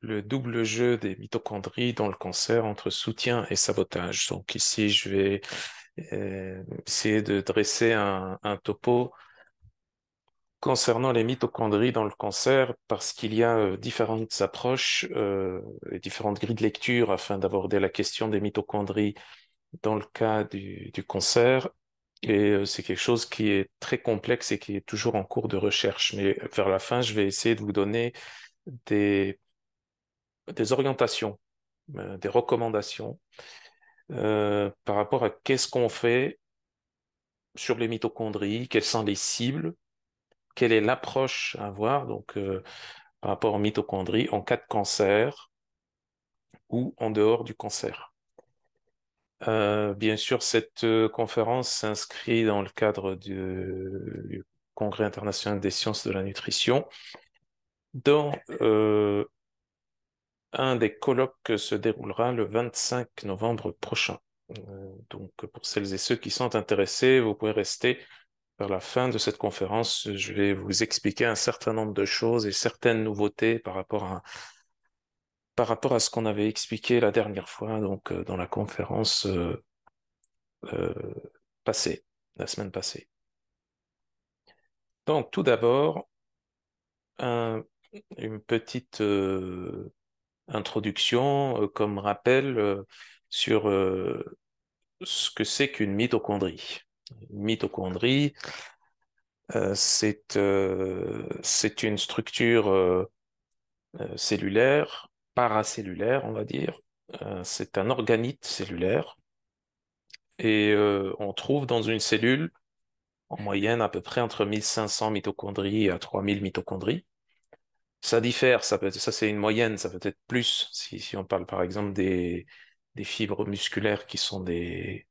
le double jeu des mitochondries dans le cancer entre soutien et sabotage. Donc ici, je vais essayer de dresser un topo concernant les mitochondries dans le cancer parce qu'il y a différentes approches et différentes grilles de lecture afin d'aborder la question des mitochondries dans le cas du cancer. Et c'est quelque chose qui est très complexe et qui est toujours en cours de recherche. Mais vers la fin, je vais essayer de vous donner des, des orientations, des recommandations par rapport à qu'est-ce qu'on fait sur les mitochondries, quelles sont les cibles, quelle est l'approche à avoir donc, par rapport aux mitochondries en cas de cancer ou en dehors du cancer. Bien sûr, cette conférence s'inscrit dans le cadre du Congrès international des sciences de la nutrition, dont un des colloques se déroulera le 25 novembre prochain. Donc, pour celles et ceux qui sont intéressés, vous pouvez rester vers la fin de cette conférence. Je vais vous expliquer un certain nombre de choses et certaines nouveautés par rapport à ce qu'on avait expliqué la dernière fois, donc dans la conférence euh, passée, la semaine passée. Donc, tout d'abord, un- une petite introduction comme rappel sur ce que c'est qu'une mitochondrie. Une mitochondrie, c'est une structure cellulaire, paracellulaire, on va dire. C'est un organite cellulaire et on trouve dans une cellule en moyenne à peu près entre 1500 mitochondries à 3000 mitochondries. Ça diffère, ça c'est une moyenne, ça peut être plus si on parle par exemple des fibres musculaires qui sont des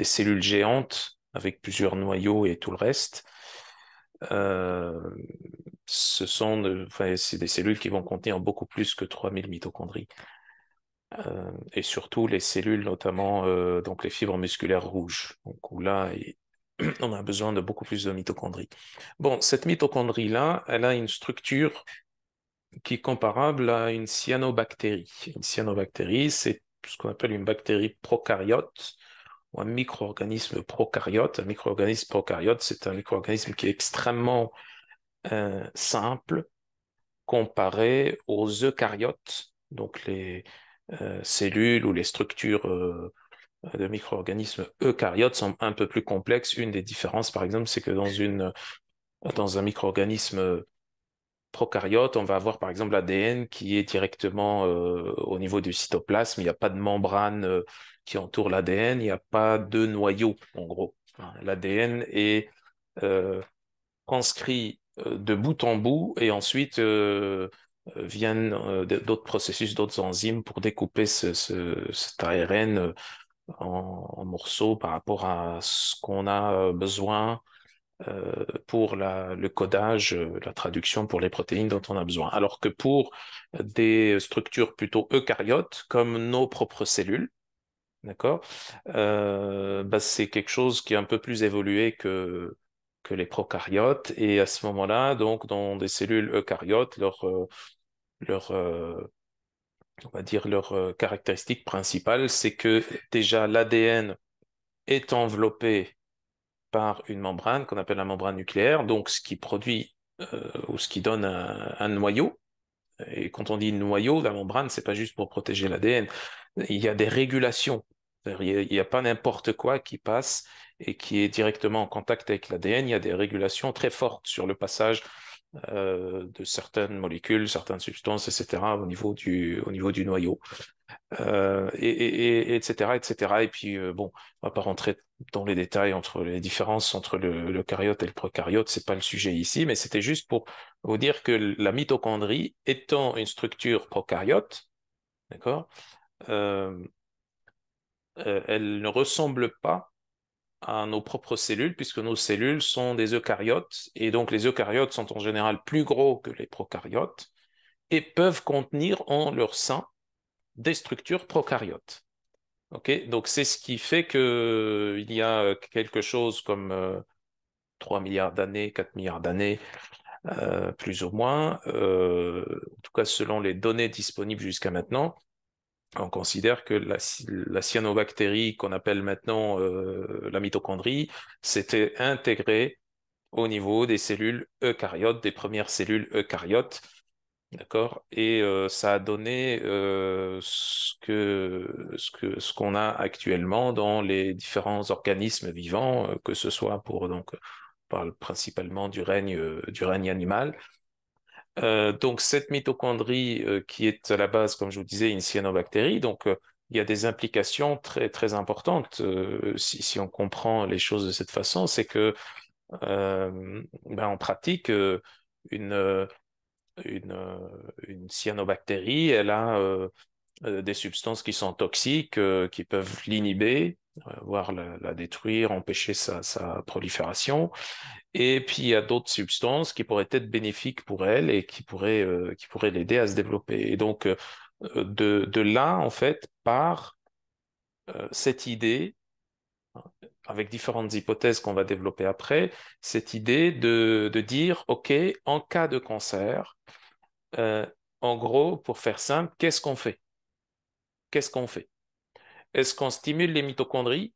cellules géantes avec plusieurs noyaux et tout le reste. Euh, enfin, c'est des cellules qui vont contenir beaucoup plus que 3000 mitochondries. Et surtout les cellules, notamment donc les fibres musculaires rouges. Donc où là, on a besoin de beaucoup plus de mitochondries. Bon, cette mitochondrie-là, elle a une structure qui est comparable à une cyanobactérie. Une cyanobactérie, c'est ce qu'on appelle une bactérie prokaryote ou un micro-organisme prokaryote. Un micro-organisme prokaryote, c'est un micro-organisme qui est extrêmement simple comparé aux eucaryotes, donc les cellules ou les structures de micro-organismes eucaryotes sont un peu plus complexes. Une des différences, par exemple, c'est que dans un micro-organisme prokaryote, on va avoir par exemple l'ADN qui est directement au niveau du cytoplasme. Il n'y a pas de membrane qui entoure l'ADN, il n'y a pas de noyau, en gros. L'ADN est transcrit de bout en bout et ensuite viennent d'autres processus, d'autres enzymes pour découper cet ARN en morceaux par rapport à ce qu'on a besoin pour le codage, la traduction pour les protéines dont on a besoin. Alors que pour des structures plutôt eucaryotes, comme nos propres cellules, d'accord, bah, c'est quelque chose qui est un peu plus évolué que les prokaryotes. Et à ce moment-là, donc, dans des cellules eucaryotes, leur, on va dire leur caractéristique principale, c'est que déjà l'ADN est enveloppé par une membrane qu'on appelle la membrane nucléaire, donc ce qui produit ou ce qui donne un noyau. Et quand on dit noyau, la membrane, c'est pas juste pour protéger l'ADN. Il y a des régulations. Il y a pas n'importe quoi qui passe et qui est directement en contact avec l'ADN. Il y a des régulations très fortes sur le passage de certaines molécules, certaines substances, etc. Au niveau du noyau. Etc., etc. Et puis, bon, on va pas rentrer dans les détails entre les différences entre l'eucaryote et le prokaryote, c'est pas le sujet ici, mais c'était juste pour vous dire que la mitochondrie, étant une structure prokaryote, d'accord, euh, elle ne ressemble pas à nos propres cellules, puisque nos cellules sont des eucaryotes, et donc les eucaryotes sont en général plus gros que les prokaryotes, et peuvent contenir en leur sein des structures prokaryotes. Ok, donc c'est ce qui fait que il y a quelque chose comme 3 milliards d'années, 4 milliards d'années, plus ou moins, en tout cas selon les données disponibles jusqu'à maintenant. On considère que la cyanobactérie qu'on appelle maintenant la mitochondrie s'était intégrée au niveau des cellules eucaryotes, des premières cellules eucaryotes, d'accord? Et ça a donné ce qu'on a actuellement dans les différents organismes vivants, que ce soit on parle principalement du règne animal. Donc cette mitochondrie qui est à la base, comme je vous disais, une cyanobactérie, donc il y a des implications très très importantes si on comprend les choses de cette façon, c'est que en pratique une euh, une, euh, une cyanobactérie, elle a des substances qui sont toxiques, qui peuvent l'inhiber, voire la détruire, empêcher sa prolifération. Et puis il y a d'autres substances qui pourraient être bénéfiques pour elle et qui pourraient l'aider à se développer. Et donc de là, en fait, part cette idée, avec différentes hypothèses qu'on va développer après, cette idée de dire, OK, en cas de cancer, euh, en gros, pour faire simple, qu'est-ce qu'on fait? Qu'est-ce qu'on fait? Est-ce qu'on stimule les mitochondries?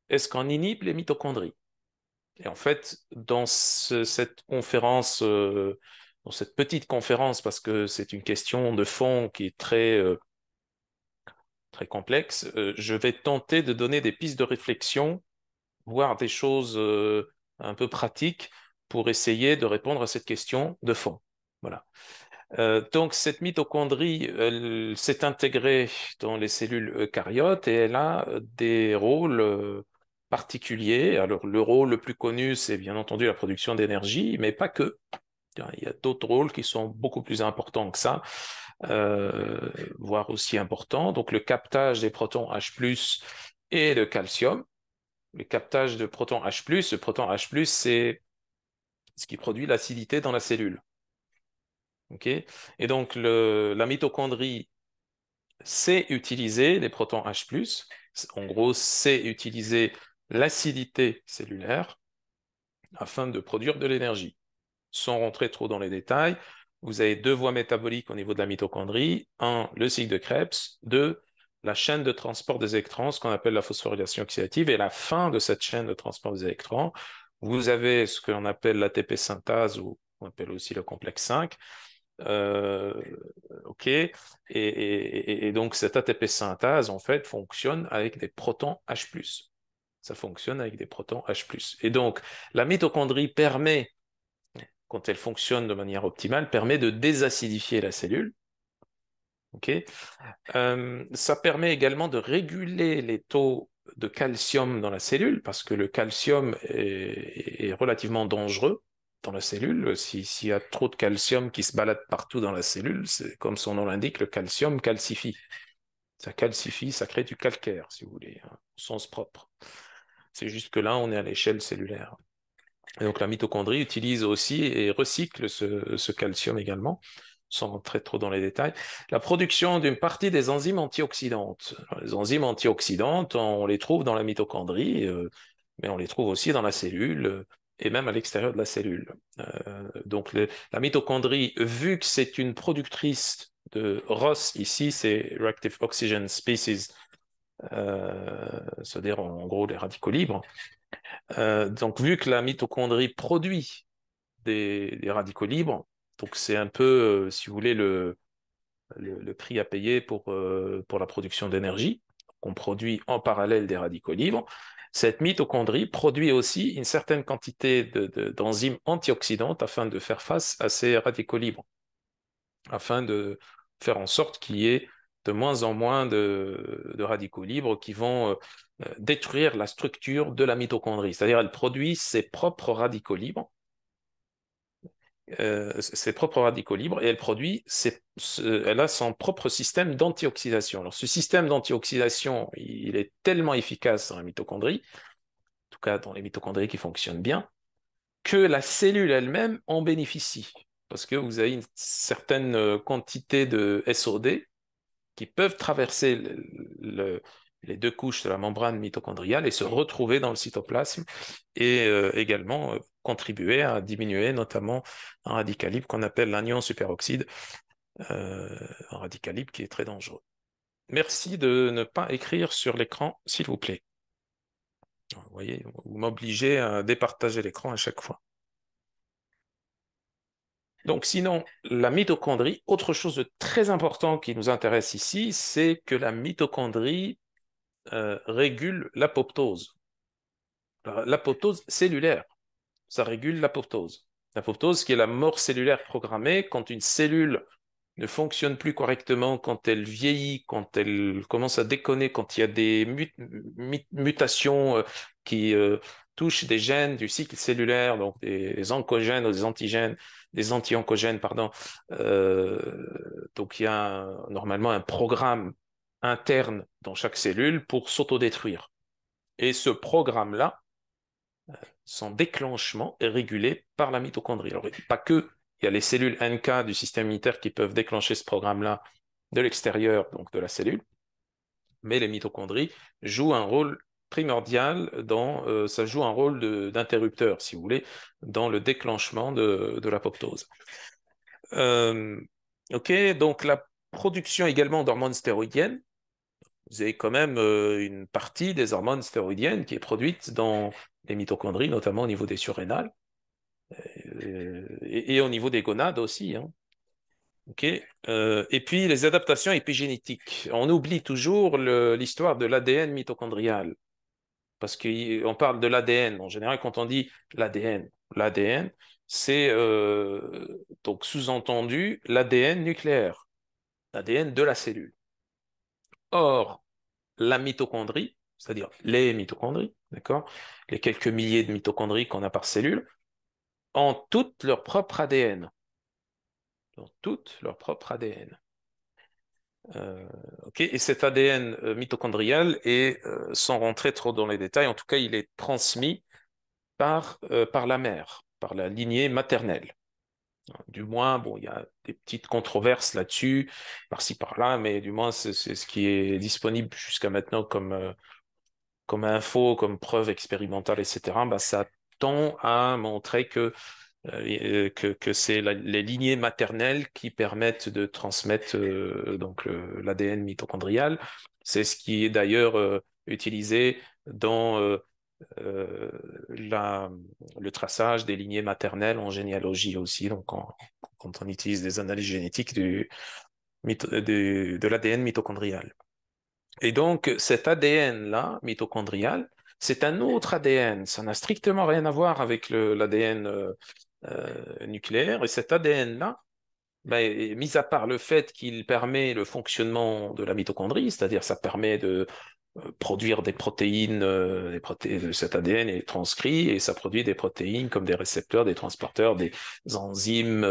Est-ce qu'on inhibe les mitochondries? Et en fait, cette conférence, dans cette petite conférence, parce que c'est une question de fond qui est très complexe, je vais tenter de donner des pistes de réflexion, voire des choses un peu pratiques pour essayer de répondre à cette question de fond. Voilà. Donc, cette mitochondrie, elle s'est intégrée dans les cellules eucaryotes et elle a des rôles particuliers. Alors, le rôle le plus connu, c'est bien entendu la production d'énergie, mais pas que. Il y a d'autres rôles qui sont beaucoup plus importants que ça, voire aussi importants. Donc, le captage des protons H+, et le calcium. Le captage de protons H+, le proton H+, c'est ce qui produit l'acidité dans la cellule. OK? Et donc, la mitochondrie sait utiliser les protons H+, en gros, sait utiliser l'acidité cellulaire afin de produire de l'énergie. Sans rentrer trop dans les détails, vous avez deux voies métaboliques au niveau de la mitochondrie. Un, le cycle de Krebs. Deux, la chaîne de transport des électrons, ce qu'on appelle la phosphorylation oxydative. Et la fin de cette chaîne de transport des électrons, vous avez ce qu'on appelle l'ATP synthase, ou on appelle aussi le complexe 5. Euh, OK. Et donc, cette ATP synthase, en fait, fonctionne avec des protons H+. Ça fonctionne avec des protons H+. Et donc, la mitochondrie permet, quand elle fonctionne de manière optimale, permet de désacidifier la cellule. OK. Ça permet également de réguler les taux de calcium dans la cellule, parce que le calcium est relativement dangereux dans la cellule. S'il y a trop de calcium qui se balade partout dans la cellule, c'est comme son nom l'indique, le calcium calcifie. Ça calcifie, ça crée du calcaire, si vous voulez, hein, au sens propre. C'est juste que là, on est à l'échelle cellulaire. Et donc la mitochondrie utilise aussi et recycle ce calcium également, sans rentrer trop dans les détails. La production d'une partie des enzymes antioxydantes. Alors, les enzymes antioxydantes, on les trouve dans la mitochondrie, mais on les trouve aussi dans la cellule et même à l'extérieur de la cellule. Donc la mitochondrie, vu que c'est une productrice de ROS, ici c'est Reactive Oxygen Species, c'est-à-dire en gros les radicaux libres. Donc, vu que la mitochondrie produit des radicaux libres, donc c'est un peu, si vous voulez, le prix à payer pour la production d'énergie. On produit en parallèle des radicaux libres. Cette mitochondrie produit aussi une certaine quantité d'enzymes antioxydantes afin de faire face à ces radicaux libres, afin de faire en sorte qu'il y ait de moins en moins de radicaux libres qui vont détruire la structure de la mitochondrie. C'est-à-dire, elle produit ses propres radicaux libres et elle produit, elle a son propre système d'antioxydation. Alors, ce système d'antioxydation, il est tellement efficace dans la mitochondrie, en tout cas dans les mitochondries qui fonctionnent bien, que la cellule elle-même en bénéficie. Parce que vous avez une certaine quantité de SOD qui peuvent traverser les deux couches de la membrane mitochondriale et se retrouver dans le cytoplasme et également contribuer à diminuer notamment un radical libre qu'on appelle l'anion superoxyde, un radical libre qui est très dangereux. Merci de ne pas écrire sur l'écran, s'il vous plaît. Vous voyez, vous m'obligez à départager l'écran à chaque fois. Donc sinon, la mitochondrie, autre chose de très important qui nous intéresse ici, c'est que la mitochondrie régule l'apoptose. L'apoptose cellulaire, ça régule l'apoptose. L'apoptose qui est la mort cellulaire programmée, quand une cellule ne fonctionne plus correctement, quand elle vieillit, quand elle commence à déconner, quand il y a des mutations qui touchent des gènes du cycle cellulaire, donc des oncogènes ou des antigènes, des anti-oncogènes, pardon. Donc il y a normalement un programme interne dans chaque cellule pour s'autodétruire. Et ce programme-là, son déclenchement est régulé par la mitochondrie. Alors, pas que, il y a les cellules NK du système immunitaire qui peuvent déclencher ce programme-là de l'extérieur, donc de la cellule, mais les mitochondries jouent un rôle primordial ça joue un rôle d'interrupteur, si vous voulez, dans le déclenchement de l'apoptose. Ok, donc la production également d'hormones stéroïdiennes. Vous avez quand même une partie des hormones stéroïdiennes qui est produite dans les mitochondries, notamment au niveau des surrénales et au niveau des gonades aussi. Hein. Okay. Et puis les adaptations épigénétiques. On oublie toujours l'histoire de l'ADN mitochondrial parce qu'on parle de l'ADN. En général, quand on dit l'ADN, c'est donc sous-entendu l'ADN nucléaire, l'ADN de la cellule. Or, la mitochondrie, c'est-à-dire les mitochondries, d'accord, les quelques milliers de mitochondries qu'on a par cellule, ont toutes leur propre ADN. Ont toutes leur propre ADN. Okay, et cet ADN mitochondrial est, sans rentrer trop dans les détails, en tout cas, il est transmis par la mère, par la lignée maternelle. Du moins, bon, il y a des petites controverses là-dessus, par-ci, par-là, mais du moins, c'est ce qui est disponible jusqu'à maintenant comme info, comme preuve expérimentale, etc., bah, ça tend à montrer que c'est les lignées maternelles qui permettent de transmettre donc l'ADN mitochondrial. C'est ce qui est d'ailleurs utilisé dans euh, la, le traçage des lignées maternelles en généalogie aussi, donc quand on utilise des analyses génétiques de l'ADN mitochondrial. Et donc, cet ADN-là, mitochondrial, c'est un autre ADN. Ça n'a strictement rien à voir avec l'ADN nucléaire. Et cet ADN-là, ben, mis à part le fait qu'il permet le fonctionnement de la mitochondrie, c'est-à-dire ça permet de produire des protéines, cet ADN est transcrit et ça produit des protéines comme des récepteurs, des transporteurs, des enzymes,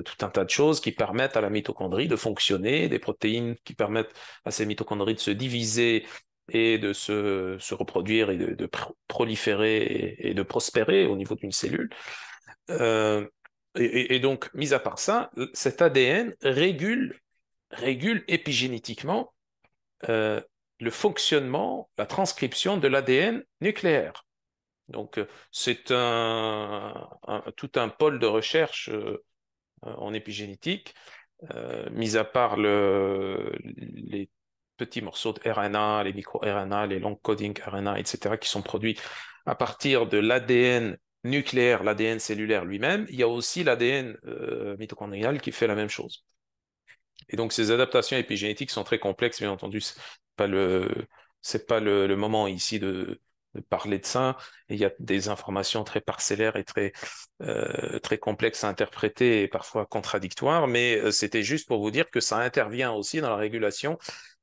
tout un tas de choses qui permettent à la mitochondrie de fonctionner, des protéines qui permettent à ces mitochondries de se diviser et de se reproduire et de proliférer et de prospérer au niveau d'une cellule. Euh, et donc, mis à part ça, cet ADN régule épigénétiquement euh, le fonctionnement, la transcription de l'ADN nucléaire. Donc, c'est tout un pôle de recherche en épigénétique, mis à part les petits morceaux de RNA, les micro-RNA, les long coding RNA, etc., qui sont produits à partir de l'ADN nucléaire, l'ADN cellulaire lui-même, il y a aussi l'ADN mitochondrial qui fait la même chose. Et donc, ces adaptations épigénétiques sont très complexes, bien entendu. C'est pas le moment ici de parler de ça. Et il y a des informations très parcellaires et très complexes à interpréter et parfois contradictoires. Mais c'était juste pour vous dire que ça intervient aussi dans la régulation,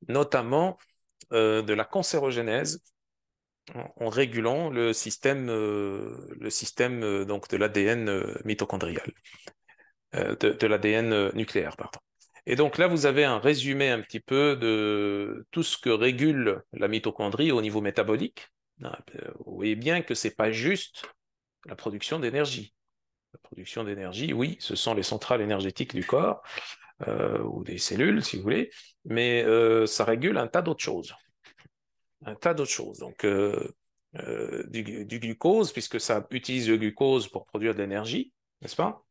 notamment de la cancérogénèse, en régulant le système donc de l'ADN mitochondrial, de l'ADN nucléaire, pardon. Et donc là, vous avez un résumé un petit peu de tout ce que régule la mitochondrie au niveau métabolique. Vous voyez bien que c'est pas juste la production d'énergie. La production d'énergie, oui, ce sont les centrales énergétiques du corps ou des cellules, si vous voulez, mais ça régule un tas d'autres choses. un tas d'autres choses. Donc, du glucose, puisque ça utilise le glucose pour produire de l'énergie, n'est-ce pas?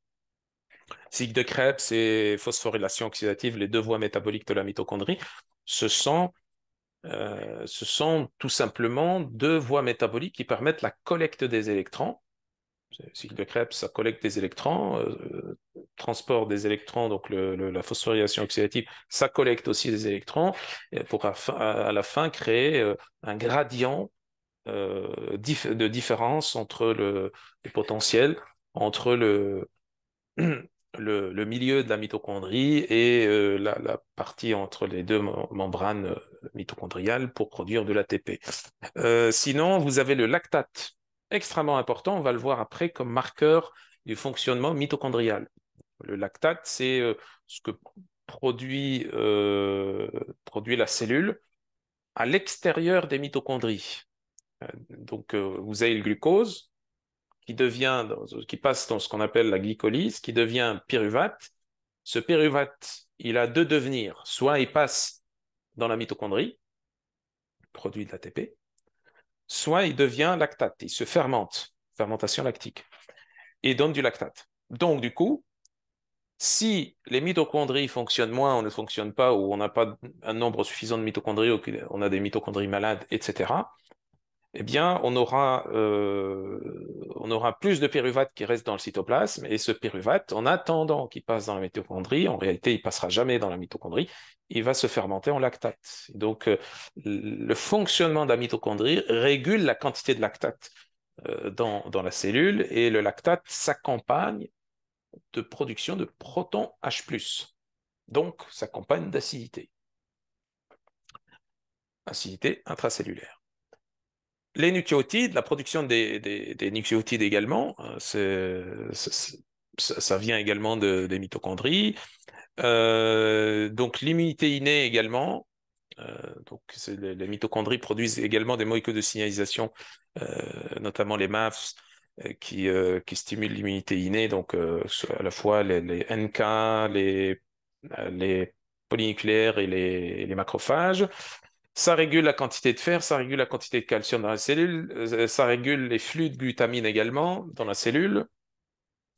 Cycle de Krebs et phosphorylation oxydative, les deux voies métaboliques de la mitochondrie, ce sont, ce sont tout simplement deux voies métaboliques qui permettent la collecte des électrons. Le cycle de Krebs, ça collecte des électrons, transport des électrons, donc la phosphorylation oxydative, ça collecte aussi des électrons pour à la fin créer un gradient de différence entre le potentiel, entre le milieu de la mitochondrie et la partie entre les deux membranes mitochondriales pour produire de l'ATP. Sinon, vous avez le lactate, extrêmement important, on va le voir après comme marqueur du fonctionnement mitochondrial. Le lactate, c'est ce que produit la cellule à l'extérieur des mitochondries. Donc, vous avez le glucose qui passe dans ce qu'on appelle la glycolyse, qui devient pyruvate. Ce pyruvate, il a deux devenirs. Soit il passe dans la mitochondrie, produit de l'ATP, soit il devient lactate, il se fermente, fermentation lactique, et donne du lactate. Donc, du coup, si les mitochondries fonctionnent moins, on ne fonctionne pas, ou on n'a pas un nombre suffisant de mitochondries, ou on a des mitochondries malades, etc., eh bien, on aura plus de pyruvate qui reste dans le cytoplasme, et ce pyruvate, en attendant qu'il passe dans la mitochondrie, en réalité, il passera jamais dans la mitochondrie, il va se fermenter en lactate. Donc, le fonctionnement de la mitochondrie régule la quantité de lactate dans la cellule, et le lactate s'accompagne de production de protons H+. Donc, s'accompagne d'acidité. Acidité intracellulaire. Les nucléotides, la production des nucléotides également, ça vient également des mitochondries. Donc l'immunité innée également. Donc les mitochondries produisent également des molécules de signalisation, notamment les MAFs, qui stimulent l'immunité innée. Donc à la fois les NK, les polynucléaires et les macrophages. Ça régule la quantité de fer, ça régule la quantité de calcium dans la cellule, ça régule les flux de glutamine également dans la cellule.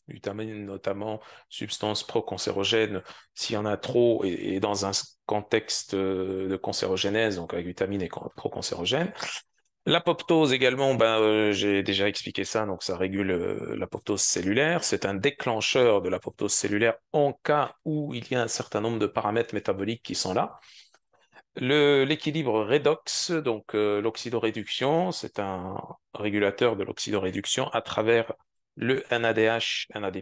Glutamine, notamment, substance pro-cancérogène, s'il y en a trop, et dans un contexte de cancérogénèse, donc la glutamine est pro-cancérogène. L'apoptose également, j'ai déjà expliqué ça, donc ça régule l'apoptose cellulaire. C'est un déclencheur de l'apoptose cellulaire en cas où il y a un certain nombre de paramètres métaboliques qui sont là. L'équilibre redox, donc l'oxydoréduction, c'est un régulateur de l'oxydoréduction à travers le NADH, NAD+,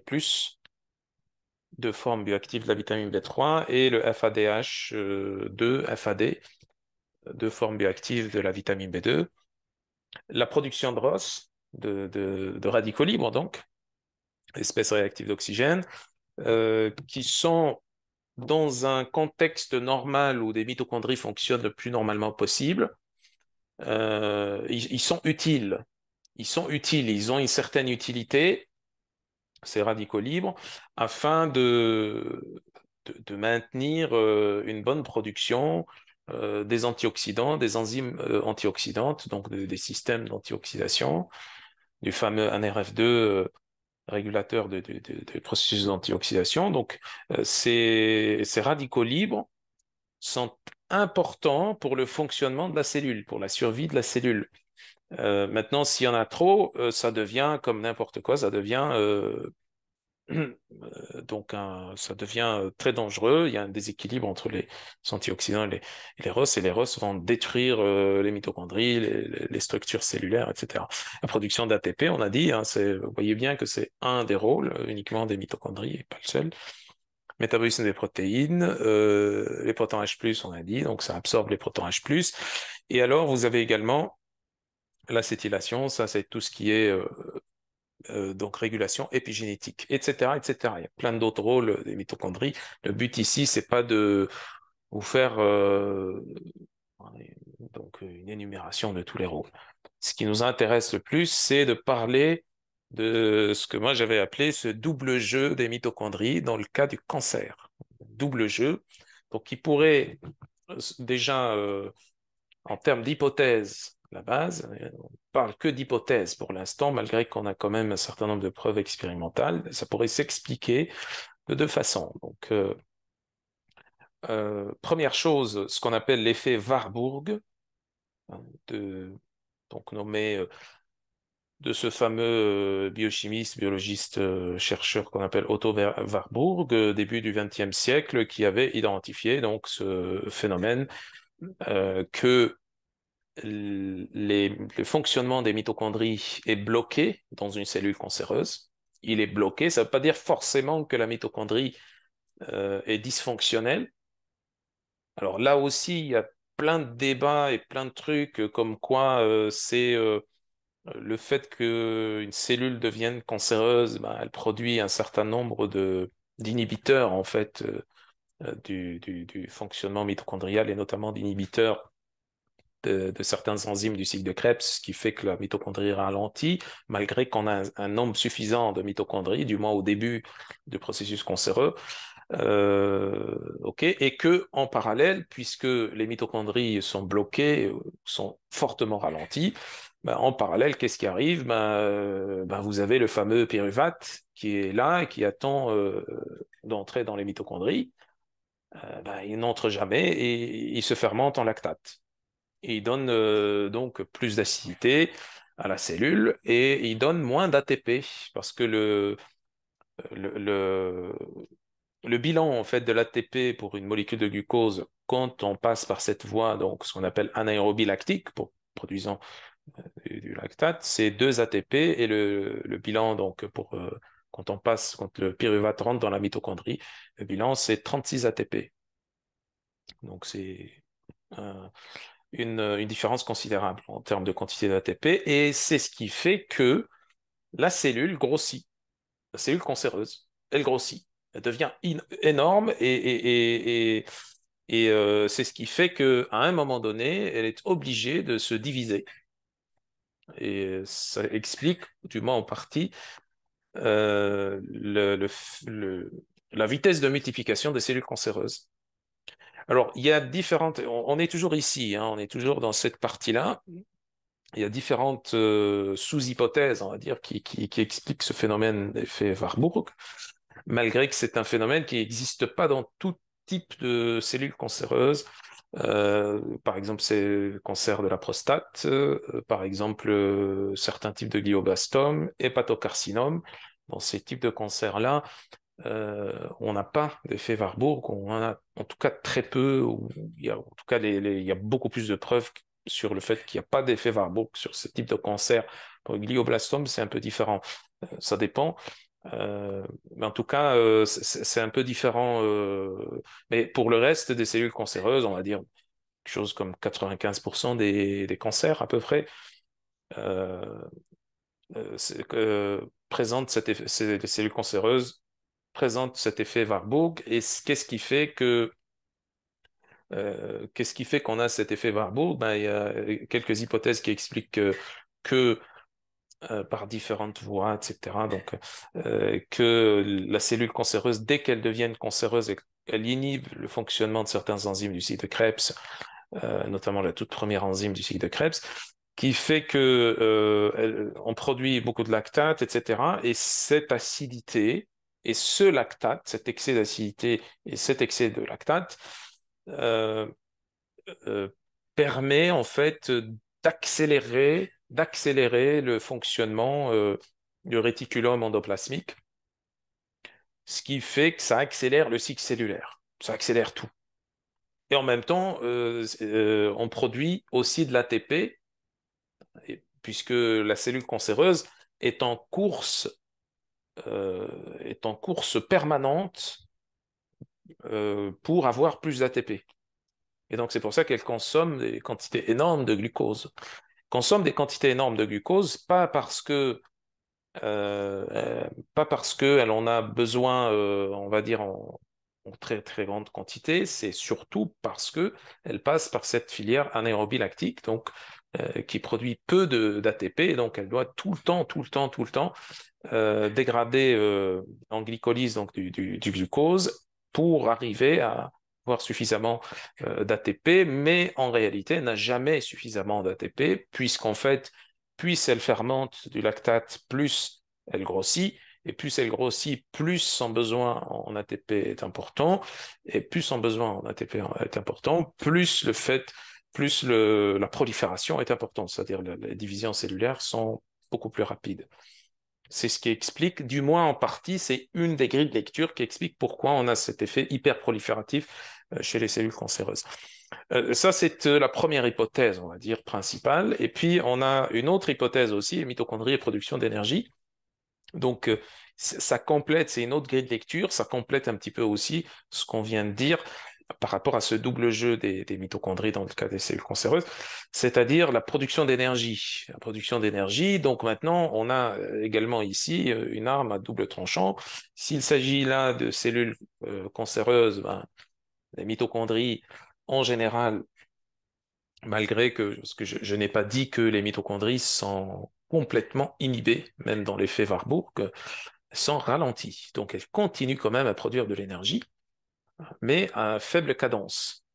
de forme bioactive de la vitamine B3, et le FADH2, FAD, de forme bioactive de la vitamine B2. La production de ROS, de radicaux libres, donc, espèces réactives d'oxygène, qui sont dans un contexte normal où des mitochondries fonctionnent le plus normalement possible. Ils sont utiles. Ils sont utiles, ils ont une certaine utilité, ces radicaux libres, afin de maintenir une bonne production des antioxydants, des enzymes antioxydantes, donc des systèmes d'antioxydation, du fameux NRF2 régulateur de processus d'antioxydation. Donc, ces radicaux libres sont importants pour le fonctionnement de la cellule, pour la survie de la cellule. Maintenant, s'il y en a trop, ça devient comme n'importe quoi, ça devient ça devient très dangereux. Il y a un déséquilibre entre les antioxydants et les ROS, et les ROS vont détruire les mitochondries, les structures cellulaires, etc. La production d'ATP, on a dit, hein, vous voyez bien que c'est un des rôles uniquement des mitochondries et pas le seul. Métabolisme des protéines, les protons H+, on a dit, donc ça absorbe les protons H+. Et alors, vous avez également l'acétylation, ça c'est tout ce qui est donc régulation épigénétique, etc., etc. Il y a plein d'autres rôles des mitochondries. Le but ici, c'est pas de vous faire donc une énumération de tous les rôles. Ce qui nous intéresse le plus, c'est de parler de ce que moi j'avais appelé ce double jeu des mitochondries dans le cas du cancer. Double jeu, donc qui pourrait déjà en termes d'hypothèse, la base, on ne parle que d'hypothèse pour l'instant, malgré qu'on a quand même un certain nombre de preuves expérimentales, ça pourrait s'expliquer de deux façons. Donc, première chose, ce qu'on appelle l'effet Warburg, hein, donc nommé de ce fameux biochimiste, biologiste, chercheur qu'on appelle Otto Warburg, début du XXe siècle, qui avait identifié donc ce phénomène que le fonctionnement des mitochondries est bloqué dans une cellule cancéreuse. Il est bloqué, ça ne veut pas dire forcément que la mitochondrie est dysfonctionnelle. Alors là aussi, il y a plein de débats et plein de trucs comme quoi c'est le fait qu'une cellule devienne cancéreuse, ben, elle produit un certain nombre d'inhibiteurs en fait du fonctionnement mitochondrial et notamment d'inhibiteurs de certains enzymes du cycle de Krebs, ce qui fait que la mitochondrie ralentit, malgré qu'on a un nombre suffisant de mitochondries, du moins au début du processus cancéreux. Ok, et que en parallèle, puisque les mitochondries sont bloquées, sont fortement ralenties, ben, en parallèle, qu'est-ce qui arrive? Ben, vous avez le fameux pyruvate qui est là et qui attend d'entrer dans les mitochondries. Ben, il n'entre jamais et il se fermente en lactate. Et il donne donc plus d'acidité à la cellule et il donne moins d'ATP parce que le, le, le bilan en fait de l'ATP pour une molécule de glucose quand on passe par cette voie, donc ce qu'on appelle anaérobie lactique pour produisant du lactate, c'est 2 ATP et le bilan donc pour quand le pyruvate rentre dans la mitochondrie, le bilan c'est 36 ATP. Donc c'est euh, une différence considérable en termes de quantité d'ATP et c'est ce qui fait que la cellule grossit, la cellule cancéreuse, elle grossit, elle devient énorme et c'est ce qui fait qu'à un moment donné, elle est obligée de se diviser. Et ça explique, du moins en partie, euh, le- le- le- la vitesse de multiplication des cellules cancéreuses. Alors, il y a différentes, on est toujours ici, hein, on est toujours dans cette partie-là. Il y a différentes sous-hypothèses, on va dire, qui expliquent ce phénomène d'effet Warburg, malgré que c'est un phénomène qui n'existe pas dans tout type de cellules cancéreuses. Par exemple, c'est le cancer de la prostate, par exemple, certains types de glioblastomes, hépatocarcinome. Dans ces types de cancers-là, on n'a pas d'effet Warburg, on en a en tout cas très peu, ou il y a, en tout cas il y a beaucoup plus de preuves sur le fait qu'il n'y a pas d'effet Warburg sur ce type de cancer. Pour le glioblastome, c'est un peu différent. Ça dépend. Mais en tout cas, c'est un peu différent. Mais pour le reste des cellules cancéreuses, on va dire quelque chose comme 95% des cancers à peu près, euh, présentent les cellules cancéreuses présente cet effet Warburg et qu'est-ce qui fait qu'on a cet effet Warburg? Ben, il y a quelques hypothèses qui expliquent que par différentes voies, etc. Donc, que la cellule cancéreuse, dès qu'elle devient cancéreuse, elle inhibe le fonctionnement de certains enzymes du cycle de Krebs, notamment la toute première enzyme du cycle de Krebs, qui fait que on produit beaucoup de lactate, etc. Et cette acidité et ce lactate, cet excès d'acidité et cet excès de lactate euh, euh, permet en fait d'accélérer le fonctionnement du réticulum endoplasmique, ce qui fait que ça accélère le cycle cellulaire, ça accélère tout. Et en même temps, on produit aussi de l'ATP puisque la cellule cancéreuse est en course, est en course permanente pour avoir plus d'ATP. Et donc c'est pour ça qu'elle consomme des quantités énormes de glucose. Consomme des quantités énormes de glucose, pas parce qu'elle en a besoin, on va dire, en très très grande quantité, c'est surtout parce que elle passe par cette filière anaérobie lactique, donc qui produit peu d'ATP, et donc elle doit tout le temps dégrader en glycolyse donc du glucose pour arriver avoir suffisamment d'ATP, mais en réalité n'a jamais suffisamment d'ATP, puisqu'en fait, plus elle fermente du lactate, plus elle grossit, et plus elle grossit, plus son besoin en ATP est important, et plus son besoin en ATP est important, plus la prolifération est importante, c'est-à-dire les divisions cellulaires sont beaucoup plus rapides. C'est ce qui explique, du moins en partie, c'est une des grilles de lecture qui explique pourquoi on a cet effet hyperprolifératif chez les cellules cancéreuses. Ça, c'est la première hypothèse, on va dire, principale. Et puis, on a une autre hypothèse aussi, les mitochondries et production d'énergie. Donc, ça complète, c'est une autre grille de lecture, ça complète un petit peu aussi ce qu'on vient de dire par rapport à ce double jeu des mitochondries dans le cas des cellules cancéreuses, c'est-à-dire la production d'énergie. La production d'énergie, donc maintenant, on a également ici une arme à double tranchant. S'il s'agit là de cellules cancéreuses, ben, les mitochondries, en général, malgré que, parce que je n'ai pas dit que les mitochondries sont complètement inhibées, même dans l'effet Warburg, sont ralenties. Donc elles continuent quand même à produire de l'énergie, mais à faible cadence.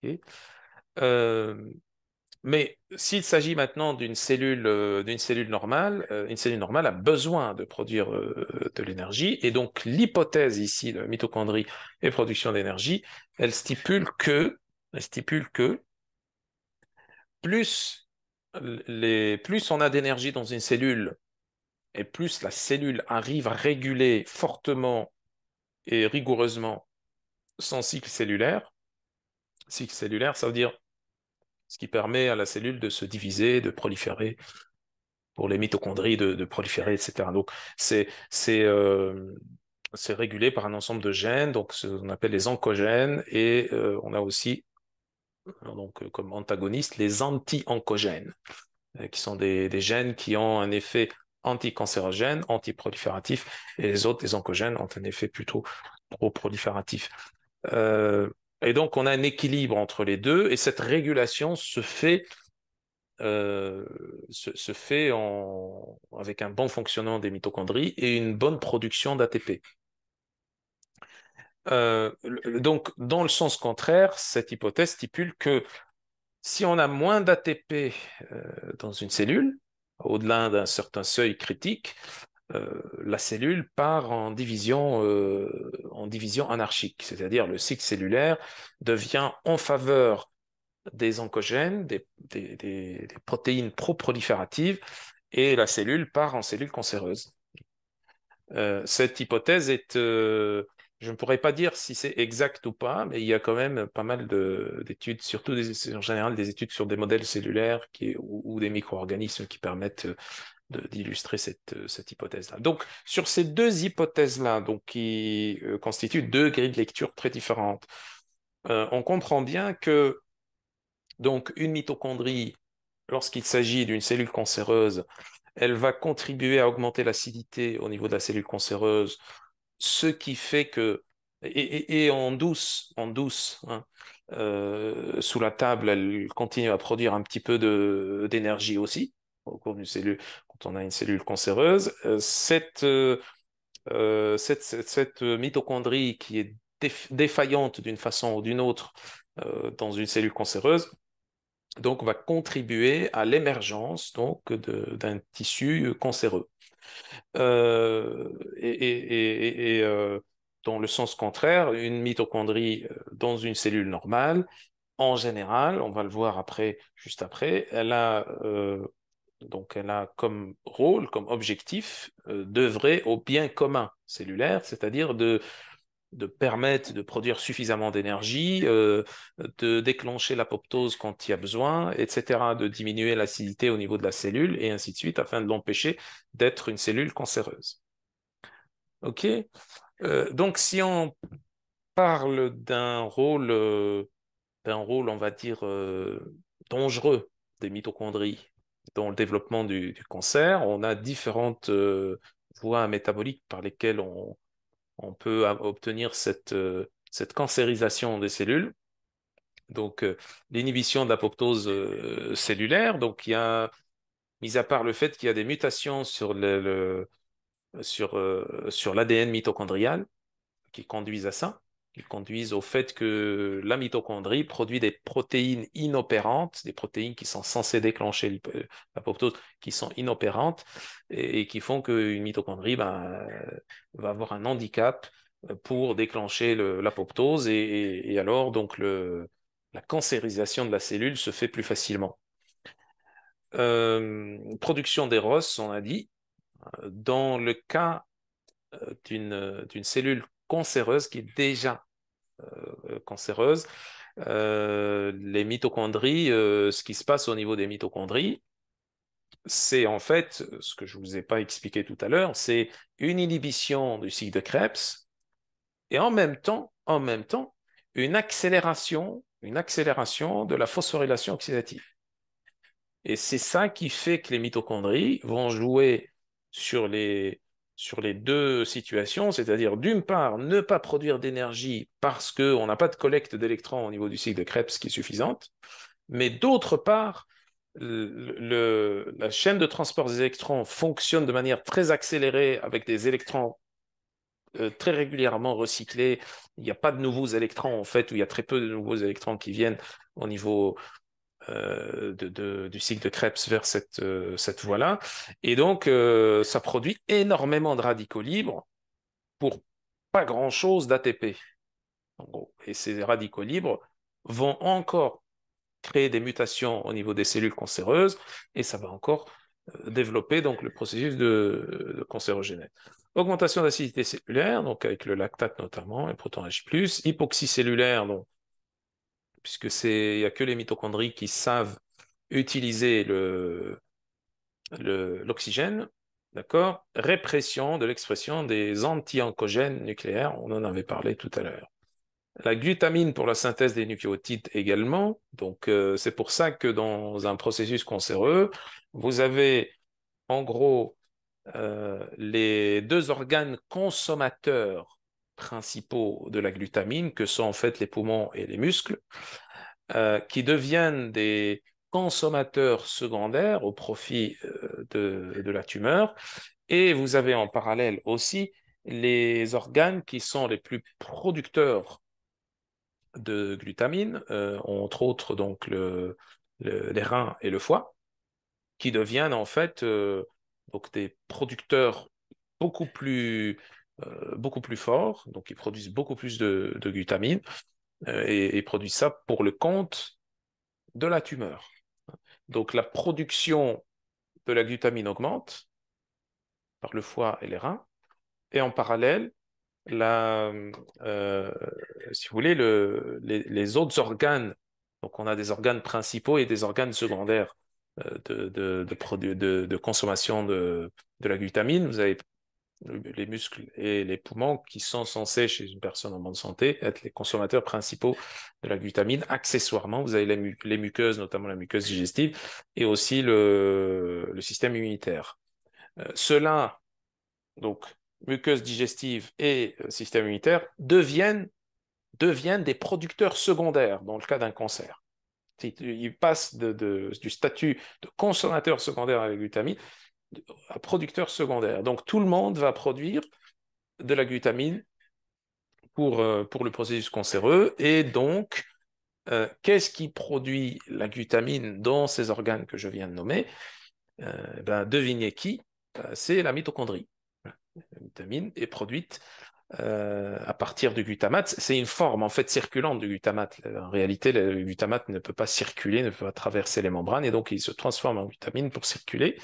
Ok. Euh, mais s'il s'agit maintenant d'une cellule normale, une cellule normale a besoin de produire de l'énergie, et donc l'hypothèse ici de mitochondrie et production d'énergie, elle stipule que plus plus on a d'énergie dans une cellule, et plus la cellule arrive à réguler fortement et rigoureusement son cycle cellulaire. Cycle cellulaire, ça veut dire ce qui permet à la cellule de se diviser, de proliférer, pour les mitochondries de proliférer, etc. Donc, c'est régulé par un ensemble de gènes, donc ce qu'on appelle les oncogènes, et on a aussi donc, comme antagonistes les anti-oncogènes, qui sont des gènes qui ont un effet anticancérogène, antiprolifératif, et les autres, les oncogènes, ont un effet plutôt pro-prolifératif. Euh, et donc, on a un équilibre entre les deux, et cette régulation euh, se fait avec un bon fonctionnement des mitochondries et une bonne production d'ATP. Donc, dans le sens contraire, cette hypothèse stipule que si on a moins d'ATP dans une cellule, au-delà d'un certain seuil critique, la cellule part en division anarchique, c'est-à-dire le cycle cellulaire devient en faveur des oncogènes, des protéines pro-prolifératives, et la cellule part en cellule cancéreuse. Cette hypothèse je ne pourrais pas dire si c'est exact ou pas, mais il y a quand même pas mal d'études, surtout en général des études sur des modèles cellulaires ou des micro-organismes qui permettent d'illustrer cette hypothèse-là. Donc, sur ces deux hypothèses-là, donc, qui constituent deux grilles de lecture très différentes, on comprend bien que donc une mitochondrie, lorsqu'il s'agit d'une cellule cancéreuse, elle va contribuer à augmenter l'acidité au niveau de la cellule cancéreuse, ce qui fait que, et en douce, hein, sous la table, elle continue à produire un petit peu d'énergie aussi au cours d'une cellule, quand on a une cellule cancéreuse. Cette mitochondrie qui est défaillante d'une façon ou d'une autre dans une cellule cancéreuse, donc va contribuer à l'émergence donc d'un tissu cancéreux. Dans le sens contraire, une mitochondrie dans une cellule normale, en général, on va le voir après, juste après, elle a comme rôle, comme objectif, d'œuvrer au bien commun cellulaire, c'est-à-dire de permettre de produire suffisamment d'énergie, de déclencher l'apoptose quand il y a besoin, etc., de diminuer l'acidité au niveau de la cellule, et ainsi de suite, afin de l'empêcher d'être une cellule cancéreuse. OK? Donc, si on parle d'un rôle, on va dire, dangereux des mitochondries dans le développement du cancer, on a différentes voies métaboliques par lesquelles on peut obtenir cette cancérisation des cellules. Donc, l'inhibition de l'apoptose cellulaire. Donc, il y a, mis à part le fait qu'il y a des mutations sur l'ADN mitochondrial qui conduisent à ça. qui conduisent au fait que la mitochondrie produit des protéines inopérantes, des protéines qui sont censées déclencher l'apoptose, qui sont inopérantes et qui font qu'une mitochondrie va avoir un handicap pour déclencher l'apoptose et alors donc la cancérisation de la cellule se fait plus facilement. Production d'Eros, on a dit, dans le cas d'une cellule cancéreuse qui est déjà cancéreuse, les mitochondries, ce qui se passe au niveau des mitochondries, c'est en fait, ce que je ne vous ai pas expliqué tout à l'heure, c'est une inhibition du cycle de Krebs et en même temps, une accélération de la phosphorylation oxydative. Et c'est ça qui fait que les mitochondries vont jouer sur les deux situations, c'est-à-dire d'une part, ne pas produire d'énergie parce qu'on n'a pas de collecte d'électrons au niveau du cycle de Krebs qui est suffisante, mais d'autre part, la chaîne de transport des électrons fonctionne de manière très accélérée avec des électrons très régulièrement recyclés. Il n'y a pas de nouveaux électrons en fait, ou il y a très peu de nouveaux électrons qui viennent au niveau du cycle de Krebs vers cette voie-là. Et donc, ça produit énormément de radicaux libres pour pas grand-chose d'ATP, en gros. Et ces radicaux libres vont encore créer des mutations au niveau des cellules cancéreuses et ça va encore développer donc le processus de cancérogénèse. Augmentation d'acidité cellulaire, donc avec le lactate notamment, et proton H+, hypoxie cellulaire, donc, puisque il n'y a que les mitochondries qui savent utiliser l'oxygène, d'accord? Répression de l'expression des anti-oncogènes nucléaires, on en avait parlé tout à l'heure. La glutamine pour la synthèse des nucléotides également, donc c'est pour ça que dans un processus cancéreux, vous avez en gros les deux organes consommateurs principaux de la glutamine, que sont en fait les poumons et les muscles, qui deviennent des consommateurs secondaires au profit de la tumeur. Et vous avez en parallèle aussi les organes qui sont les plus producteurs de glutamine, entre autres donc les reins et le foie, qui deviennent en fait donc des producteurs beaucoup plus, beaucoup plus forts, donc ils produisent beaucoup plus de glutamine et produisent ça pour le compte de la tumeur. Donc la production de la glutamine augmente par le foie et les reins, et en parallèle, la, euh, si vous voulez, les autres organes, donc on a des organes principaux et des organes secondaires de consommation de la glutamine. Vous avez les muscles et les poumons qui sont censés, chez une personne en bonne santé, être les consommateurs principaux de la glutamine. Accessoirement, vous avez les muqueuses, notamment la muqueuse digestive, et aussi le système immunitaire. Ceux-là, donc muqueuse digestive et système immunitaire, deviennent des producteurs secondaires dans le cas d'un cancer. Ils passent du statut de consommateur secondaire à la glutamine à producteur secondaire. Donc tout le monde va produire de la glutamine pour le processus cancéreux. Et donc, qu'est-ce qui produit la glutamine dans ces organes que je viens de nommer? Devinez qui? C'est la mitochondrie. La glutamine est produite à partir du glutamate. C'est une forme en fait circulante du glutamate. En réalité, le glutamate ne peut pas circuler, ne peut pas traverser les membranes et donc il se transforme en glutamine pour circuler.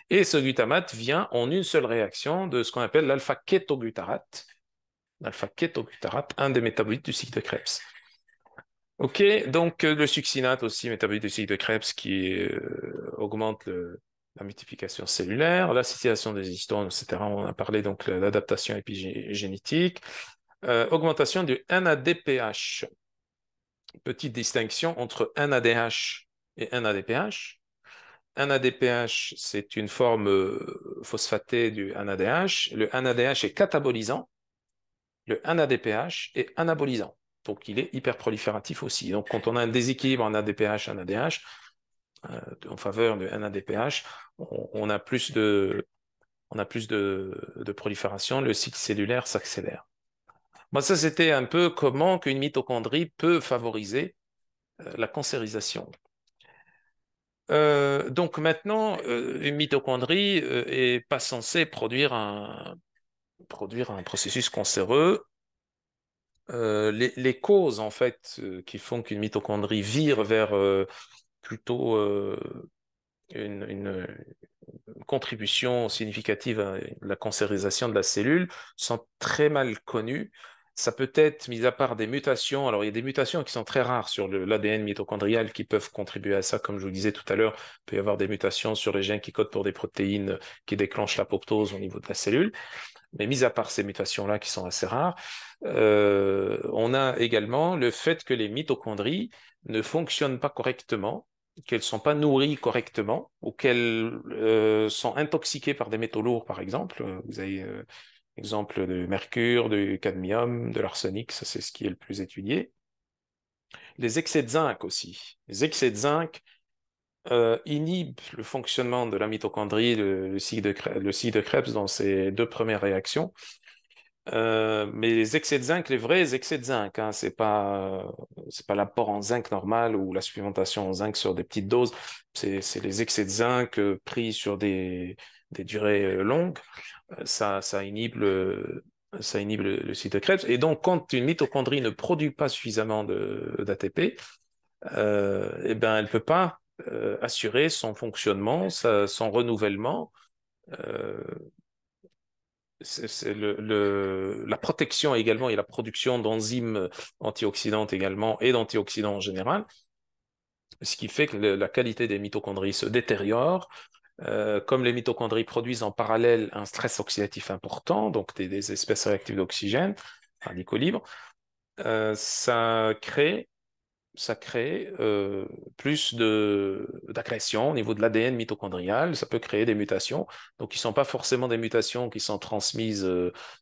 Et ce glutamate vient en une seule réaction de ce qu'on appelle l'alpha-kétoglutarate. L'alpha-kétoglutarate, un des métabolites du cycle de Krebs. Ok, donc le succinate aussi, métabolite du cycle de Krebs qui augmente la multiplication cellulaire, l'acétylation des histones, etc. On a parlé donc de l'adaptation épigénétique. Augmentation du NADPH. Petite distinction entre NADH et NADPH. NADPH, c'est une forme phosphatée du NADH. Le NADH est catabolisant. Le NADPH est anabolisant. Donc, il est hyperprolifératif aussi. Donc, quand on a un déséquilibre en NADPH, NADH, en faveur de NADPH, on a plus de prolifération, le cycle cellulaire s'accélère. Moi, ça, c'était un peu comment qu'une mitochondrie peut favoriser la cancérisation. Donc maintenant, une mitochondrie est pas censée produire un processus cancéreux. Les causes, en fait, qui font qu'une mitochondrie vire vers plutôt une contribution significative à la cancérisation de la cellule sont très mal connues. Ça peut être, mis à part des mutations, alors il y a des mutations qui sont très rares sur l'ADN mitochondrial qui peuvent contribuer à ça, comme je vous disais tout à l'heure, il peut y avoir des mutations sur les gènes qui codent pour des protéines qui déclenchent l'apoptose au niveau de la cellule. Mais mis à part ces mutations-là qui sont assez rares, on a également le fait que les mitochondries ne fonctionnent pas correctement, qu'elles ne sont pas nourries correctement ou qu'elles sont intoxiquées par des métaux lourds, par exemple. Vous avez exemple de mercure, du cadmium, de l'arsenic, ça c'est ce qui est le plus étudié. Les excès de zinc aussi. Les excès de zinc inhibent le fonctionnement de la mitochondrie, le cycle de Krebs dans ses deux premières réactions. Mais les excès de zinc, les vrais excès de zinc, hein, c'est pas l'apport en zinc normal ou la supplémentation en zinc sur des petites doses, c'est les excès de zinc pris sur des durées longues, ça inhibe le cycle de Krebs. Et donc, quand une mitochondrie ne produit pas suffisamment d'ATP, eh ben, elle peut pas assurer son fonctionnement, son renouvellement. Euh, c'est la protection également et la production d'enzymes antioxydantes également et d'antioxydants en général, ce qui fait que la qualité des mitochondries se détériore. Comme les mitochondries produisent en parallèle un stress oxydatif important, donc des espèces réactives d'oxygène, radicaux libres, ça crée plus d'agression au niveau de l'ADN mitochondrial. Ça peut créer des mutations. Donc, qui ne sont pas forcément des mutations qui sont transmises,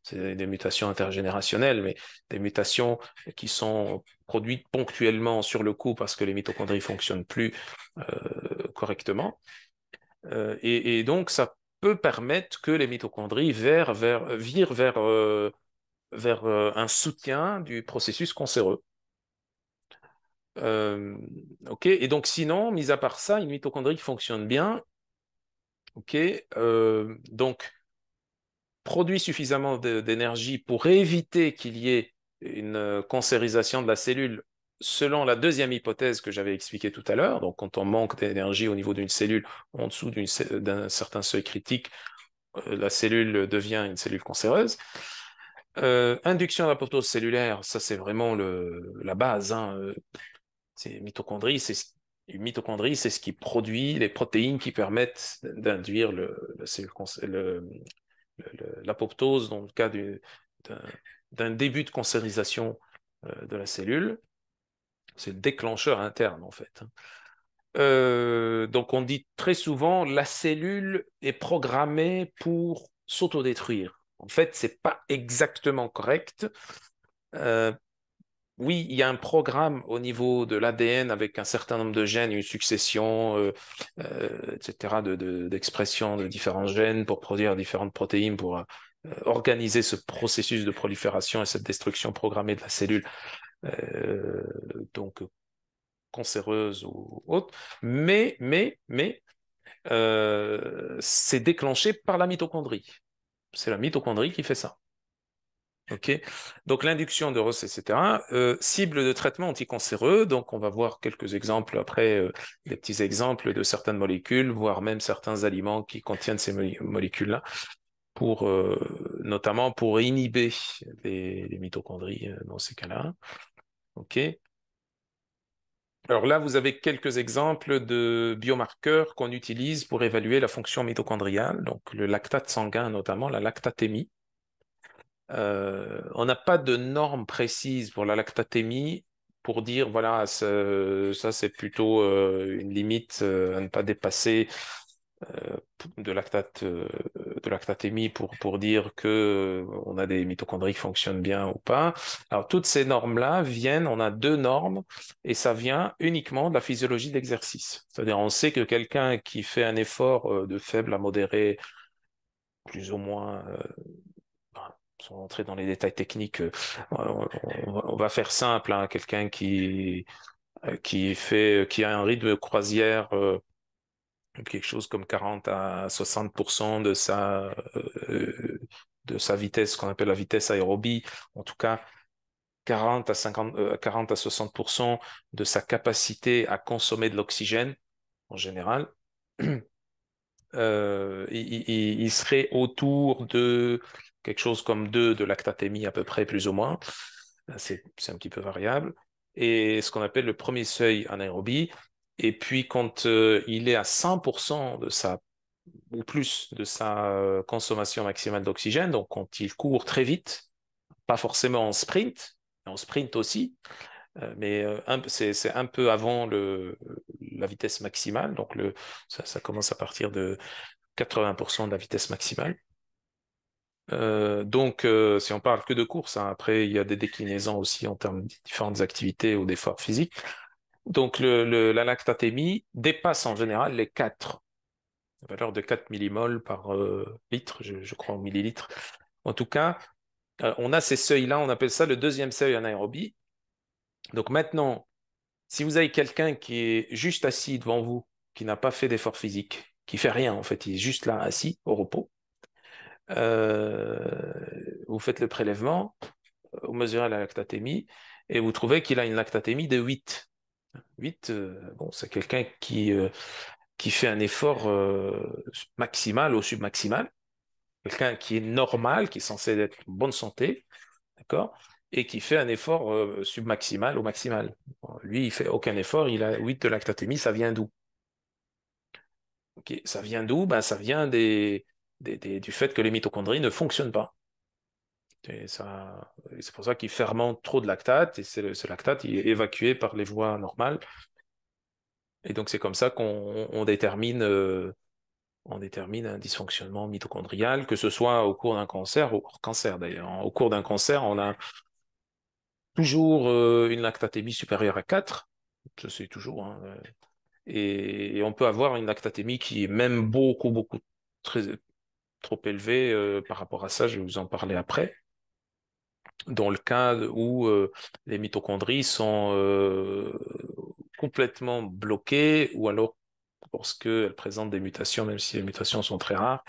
c'est des mutations intergénérationnelles, mais des mutations qui sont produites ponctuellement sur le coup parce que les mitochondries fonctionnent plus correctement. Et donc, ça peut permettre que les mitochondries virent vers un soutien du processus cancéreux. Euh, ok, et donc sinon, mis à part ça, une mitochondrie qui fonctionne bien, ok, donc produit suffisamment d'énergie pour éviter qu'il y ait une cancérisation de la cellule selon la deuxième hypothèse que j'avais expliquée tout à l'heure. Donc quand on manque d'énergie au niveau d'une cellule en dessous d'un certain seuil critique, la cellule devient une cellule cancéreuse. Induction d'apoptose cellulaire, ça c'est vraiment la base, hein. Une mitochondrie, c'est ce qui produit les protéines qui permettent d'induire l'apoptose dans le cas d'un d'un début de cancérisation de la cellule. C'est le déclencheur interne, en fait. Donc, on dit très souvent, la cellule est programmée pour s'autodétruire. En fait, c'est pas exactement correct. Euh, Oui, il y a un programme au niveau de l'ADN avec un certain nombre de gènes, une succession, etc., d'expression de différents gènes pour produire différentes protéines, pour organiser ce processus de prolifération et cette destruction programmée de la cellule, euh, donc cancéreuse ou autre. Mais c'est déclenché par la mitochondrie. C'est la mitochondrie qui fait ça. Ok, donc l'induction de Ross, etc. Cible de traitement anticancéreux, donc on va voir quelques exemples après, des petits exemples de certaines molécules, voire même certains aliments qui contiennent ces molécules-là, pour notamment pour inhiber les mitochondries dans ces cas-là. Ok. Alors là, vous avez quelques exemples de biomarqueurs qu'on utilise pour évaluer la fonction mitochondriale, donc le lactate sanguin notamment, la lactatémie. On n'a pas de normes précises pour la lactatémie pour dire, voilà, ça c'est plutôt une limite à ne pas dépasser euh, de lactatémie pour dire que on a des mitochondries qui fonctionnent bien ou pas. Alors toutes ces normes-là viennent, on a deux normes et ça vient uniquement de la physiologie de l'exercice. C'est-à-dire on sait que quelqu'un qui fait un effort de faible à modéré, plus ou moins sans rentrer dans les détails techniques, on va faire simple, hein, quelqu'un qui a un rythme de croisière, quelque chose comme 40 à 60% de sa vitesse, qu'on appelle la vitesse aérobie, en tout cas 40 à 60% de sa capacité à consommer de l'oxygène en général, il serait autour de quelque chose comme 2 de lactatémie à peu près, plus ou moins. C'est un petit peu variable. Et ce qu'on appelle le premier seuil anaérobie. Et puis quand il est à 100% de sa ou plus de sa consommation maximale d'oxygène, donc quand il court très vite, pas forcément en sprint, en sprint aussi, mais c'est un peu avant la vitesse maximale, donc ça commence à partir de 80% de la vitesse maximale. Donc, si on parle que de course, hein, après, il y a des déclinaisons aussi en termes de différentes activités ou d'efforts physiques. Donc, la lactatémie dépasse en général les 4, la valeur de 4 millimoles par litre, je crois, en millilitres. En tout cas, on a ces seuils-là, on appelle ça le deuxième seuil anaérobie. Donc maintenant, si vous avez quelqu'un qui est juste assis devant vous, qui n'a pas fait d'effort physique, qui fait rien en fait, il est juste là assis au repos, euh, vous faites le prélèvement, vous mesurez la lactatémie et vous trouvez qu'il a une lactatémie de 8. 8, bon, c'est quelqu'un qui fait un effort maximal ou submaximal, quelqu'un qui est normal, qui est censé être en bonne santé, d'accord, et qui fait un effort submaximal ou maximal. Bon, lui, il fait aucun effort, il a 8 de lactatémie, ça vient d'où? Ok, ça vient d'où? Ben, ça vient du fait que les mitochondries ne fonctionnent pas. Et c'est pour ça qu'il fermente trop de lactate, et ce lactate il est évacué par les voies normales. Et donc c'est comme ça on détermine un dysfonctionnement mitochondrial, que ce soit au cours d'un cancer ou hors cancer d'ailleurs. Au cours d'un cancer, on a toujours une lactatémie supérieure à 4, ça c'est toujours, hein, et on peut avoir une lactatémie qui est même beaucoup, très, trop élevée par rapport à ça, je vais vous en parler après. Dans le cas où les mitochondries sont complètement bloquées ou alors lorsqu'elles présentent des mutations, même si les mutations sont très rares,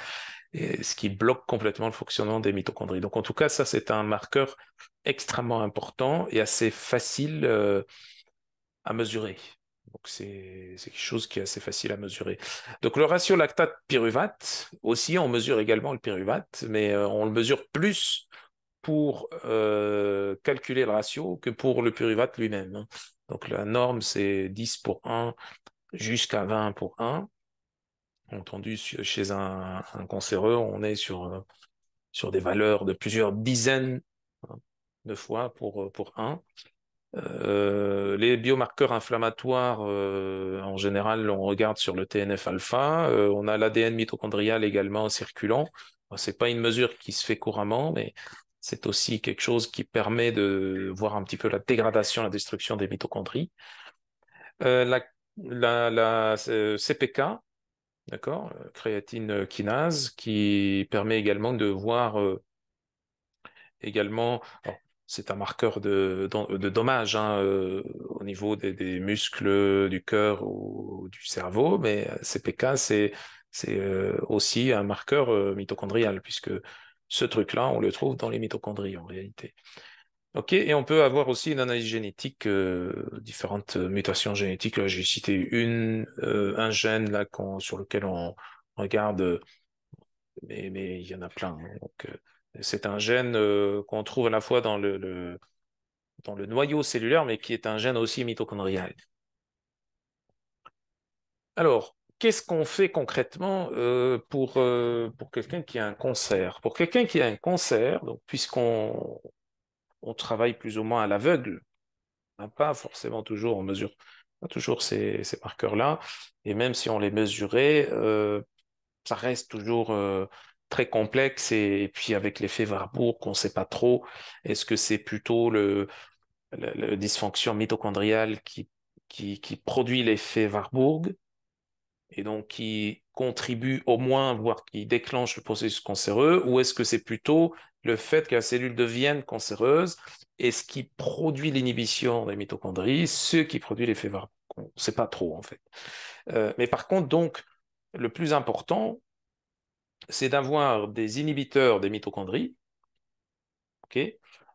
et ce qui bloque complètement le fonctionnement des mitochondries. Donc en tout cas, ça c'est un marqueur extrêmement important et assez facile à mesurer. Donc c'est quelque chose qui est assez facile à mesurer. Donc le ratio lactate-pyruvate, aussi on mesure également le pyruvate, mais on le mesure plus pour calculer le ratio que pour le pyruvate lui-même, hein. Donc la norme, c'est 10 pour 1 jusqu'à 20 pour 1. Entendu, chez un cancéreux, on est sur des valeurs de plusieurs dizaines, hein, de fois pour 1. Les biomarqueurs inflammatoires, en général, on regarde sur le TNF-alpha. On a l'ADN mitochondrial également circulant. C'est pas une mesure qui se fait couramment, mais c'est aussi quelque chose qui permet de voir un petit peu la dégradation, la destruction des mitochondries. La CPK, d'accord, créatine kinase, qui permet également de voir également, alors, c'est un marqueur de dommage, hein, au niveau des muscles du cœur ou du cerveau, mais CPK, c'est aussi un marqueur mitochondrial, puisque ce truc-là, on le trouve dans les mitochondries en réalité. Ok, et on peut avoir aussi une analyse génétique, différentes mutations génétiques. Là, j'ai cité un gène là sur lequel on regarde, mais il y en a plein, hein. Donc, c'est un gène qu'on trouve à la fois dans le noyau cellulaire, mais qui est un gène aussi mitochondrial. Alors, qu'est-ce qu'on fait concrètement pour quelqu'un qui a un cancer? Pour quelqu'un qui a un cancer, donc, puisqu'on travaille plus ou moins à l'aveugle, hein, pas forcément toujours, on mesure pas toujours ces marqueurs-là, et même si on les mesurait, ça reste toujours très complexe et puis avec l'effet Warburg, on ne sait pas trop. Est-ce que c'est plutôt le dysfonction mitochondriale qui produit l'effet Warburg et donc qui contribue au moins, voire qui déclenche le processus cancéreux, ou est-ce que c'est plutôt le fait que la cellule devienne cancéreuse et ce qui produit l'inhibition des mitochondries, ce qui produit l'effet varicose? On ne sait pas trop en fait. Mais par contre, donc, le plus important, c'est d'avoir des inhibiteurs des mitochondries, ok,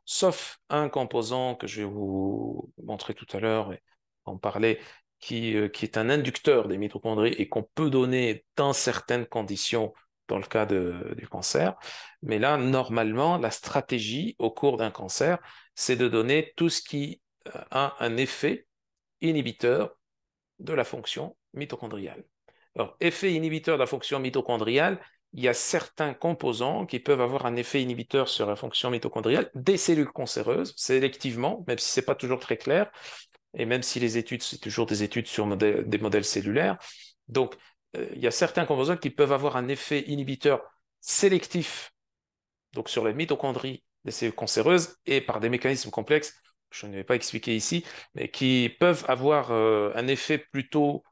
sauf un composant que je vais vous montrer tout à l'heure et en parler, qui est un inducteur des mitochondries et qu'on peut donner dans certaines conditions dans le cas du cancer. Mais là, normalement, la stratégie au cours d'un cancer, c'est de donner tout ce qui a un effet inhibiteur de la fonction mitochondriale. Alors, effet inhibiteur de la fonction mitochondriale, il y a certains composants qui peuvent avoir un effet inhibiteur sur la fonction mitochondriale des cellules cancéreuses, sélectivement, même si ce n'est pas toujours très clair, et même si les études, c'est toujours des études sur des modèles cellulaires. Donc, il y a certains composants qui peuvent avoir un effet inhibiteur sélectif, donc sur les mitochondries des cellules cancéreuses, et par des mécanismes complexes, je ne vais pas expliquer ici, mais qui peuvent avoir un effet plutôt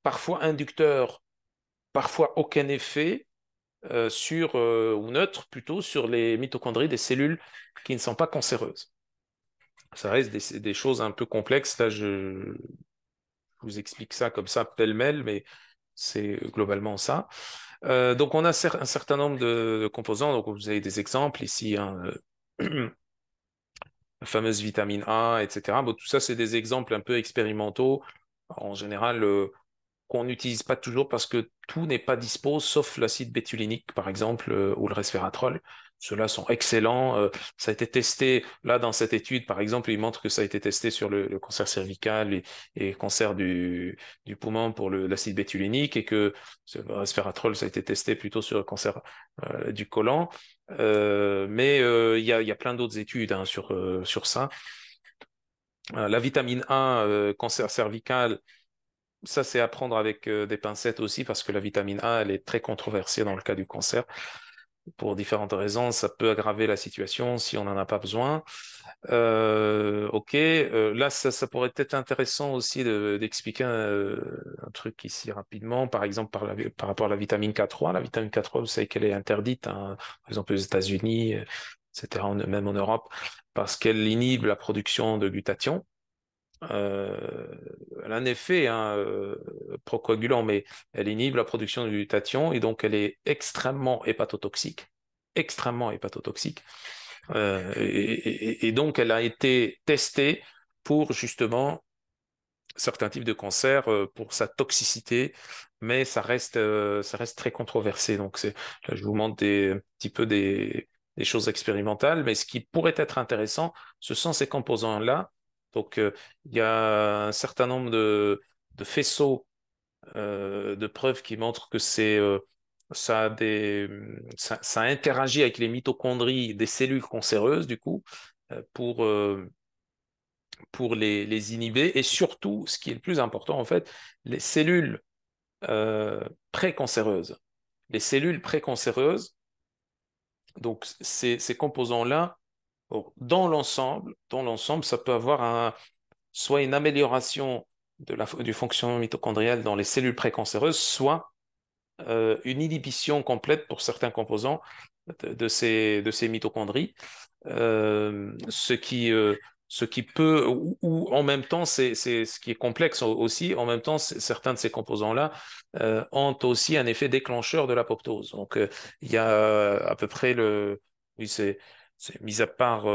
parfois inducteur, parfois aucun effet ou neutre plutôt sur les mitochondries des cellules qui ne sont pas cancéreuses. Ça reste des choses un peu complexes. Là, je vous explique ça comme ça, pêle-mêle, mais c'est globalement ça. Donc, on a un certain nombre de composants. Donc, vous avez des exemples ici, hein, la fameuse vitamine A, etc. Bon, tout ça, c'est des exemples un peu expérimentaux. En général, qu'on n'utilise pas toujours parce que tout n'est pas dispo, sauf l'acide bétulinique, par exemple, ou le resveratrol. Ceux-là sont excellents. Ça a été testé, là, dans cette étude, par exemple, il montre que ça a été testé sur le cancer cervical et cancer du poumon pour l'acide bétulinique et que le resveratrol, ça a été testé plutôt sur le cancer du côlon. Mais il y a plein d'autres études hein, sur ça. La vitamine A, cancer cervical, ça, c'est à prendre avec des pincettes aussi, parce que la vitamine A, elle est très controversée dans le cas du cancer. Pour différentes raisons, ça peut aggraver la situation si on n'en a pas besoin. Ok, là, ça pourrait être intéressant aussi d'expliquer un truc ici rapidement, par exemple par rapport à la vitamine K3. La vitamine K3, vous savez qu'elle est interdite, hein, par exemple aux États-Unis, etc., même en Europe, parce qu'elle inhibe la production de glutathion. Elle a un effet hein, procoagulant, mais elle inhibe la production de glutathion et donc elle est extrêmement hépatotoxique. Extrêmement hépatotoxique. Et donc elle a été testée pour justement certains types de cancers, pour sa toxicité, mais ça reste très controversé. Donc là, je vous montre un petit peu des choses expérimentales, mais ce qui pourrait être intéressant, ce sont ces composants-là. Donc, il y a un certain nombre de faisceaux de preuves qui montrent que ça interagit avec les mitochondries des cellules cancéreuses, du coup, pour les inhiber. Et surtout, ce qui est le plus important, en fait, les cellules précancéreuses. Les cellules précancéreuses, donc ces composants-là, bon, dans l'ensemble, ça peut avoir soit une amélioration du fonctionnement mitochondrial dans les cellules précancéreuses, soit une inhibition complète pour certains composants de ces mitochondries, ce qui peut, ou en même temps, c'est ce qui est complexe aussi, en même temps, certains de ces composants-là ont aussi un effet déclencheur de l'apoptose. Donc, il y a à peu près oui, c'est mis à part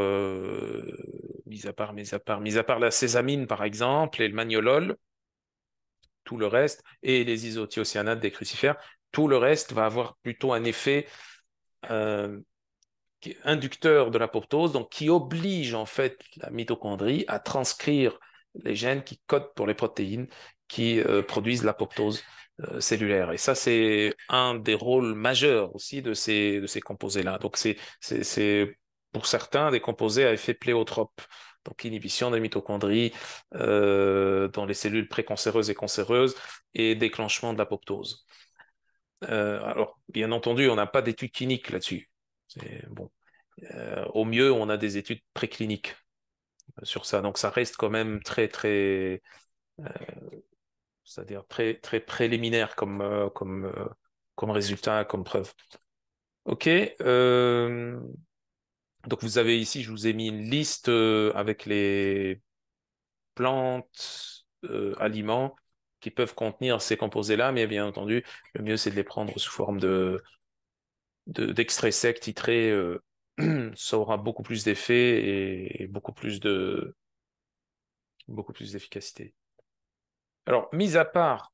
la sésamine, par exemple, et le magnolol, tout le reste, et les isothiocyanates des crucifères, tout le reste va avoir plutôt un effet euh, inducteur de l'apoptose, donc qui oblige en fait la mitochondrie à transcrire les gènes qui codent pour les protéines qui produisent l'apoptose cellulaire. Et ça, c'est un des rôles majeurs aussi de ces composés-là. Donc, c'est pour certains des composés à effet pléiotrope. Donc, inhibition des mitochondries dans les cellules précancéreuses et cancéreuses et déclenchement de l'apoptose. Alors, bien entendu, on n'a pas d'études cliniques là-dessus. C'est bon. Au mieux, on a des études précliniques sur ça. Donc, ça reste quand même très, très, c'est-à-dire très préliminaire comme résultat, comme preuve. OK. Donc vous avez ici, je vous ai mis une liste avec les plantes, aliments qui peuvent contenir ces composés-là, mais bien entendu, le mieux c'est de les prendre sous forme d'extrait sec titré. Ça aura beaucoup plus d'effet et beaucoup plus d'efficacité. Alors, mis à part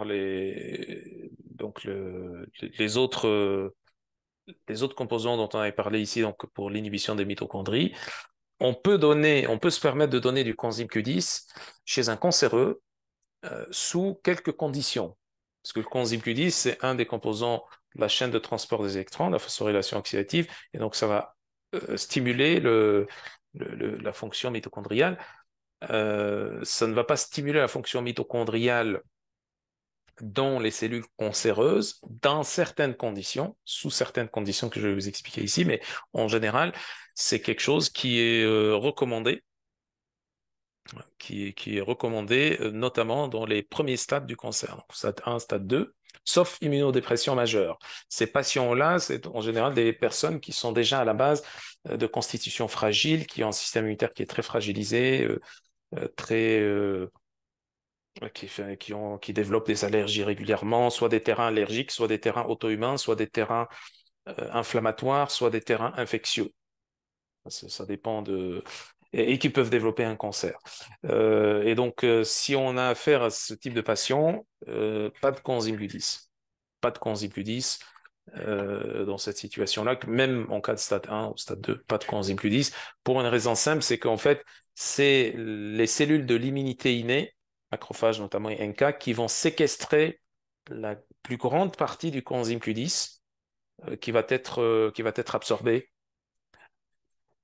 les autres composants dont on avait parlé ici, donc pour l'inhibition des mitochondries, on peut se permettre de donner du coenzyme Q10 chez un cancéreux sous quelques conditions. Parce que le coenzyme Q10, c'est un des composants de la chaîne de transport des électrons, la phosphorylation oxydative, et donc ça va stimuler la fonction mitochondriale. Ça ne va pas stimuler la fonction mitochondriale dans les cellules cancéreuses, dans certaines conditions, sous certaines conditions que je vais vous expliquer ici, mais en général, c'est quelque chose qui est recommandé, qui est recommandé notamment dans les premiers stades du cancer, donc stade 1, stade 2, sauf immunodépression majeure. Ces patients-là, c'est en général des personnes qui sont déjà à la base de constitution fragile, qui ont un système immunitaire qui est très fragilisé, très qui développent des allergies régulièrement, soit des terrains allergiques, soit des terrains auto-immuns, soit des terrains inflammatoires, soit des terrains infectieux. Ça dépend et qui peuvent développer un cancer. Et donc, si on a affaire à ce type de patient, pas de coenzyme Q10. Pas de coenzyme Q10 dans cette situation-là, même en cas de stade 1 ou stade 2, pas de coenzyme Q10, pour une raison simple, c'est qu'en fait, c'est les cellules de l'immunité innée, macrophages notamment et NK, qui vont séquestrer la plus grande partie du coenzyme Q10 qui va être absorbé.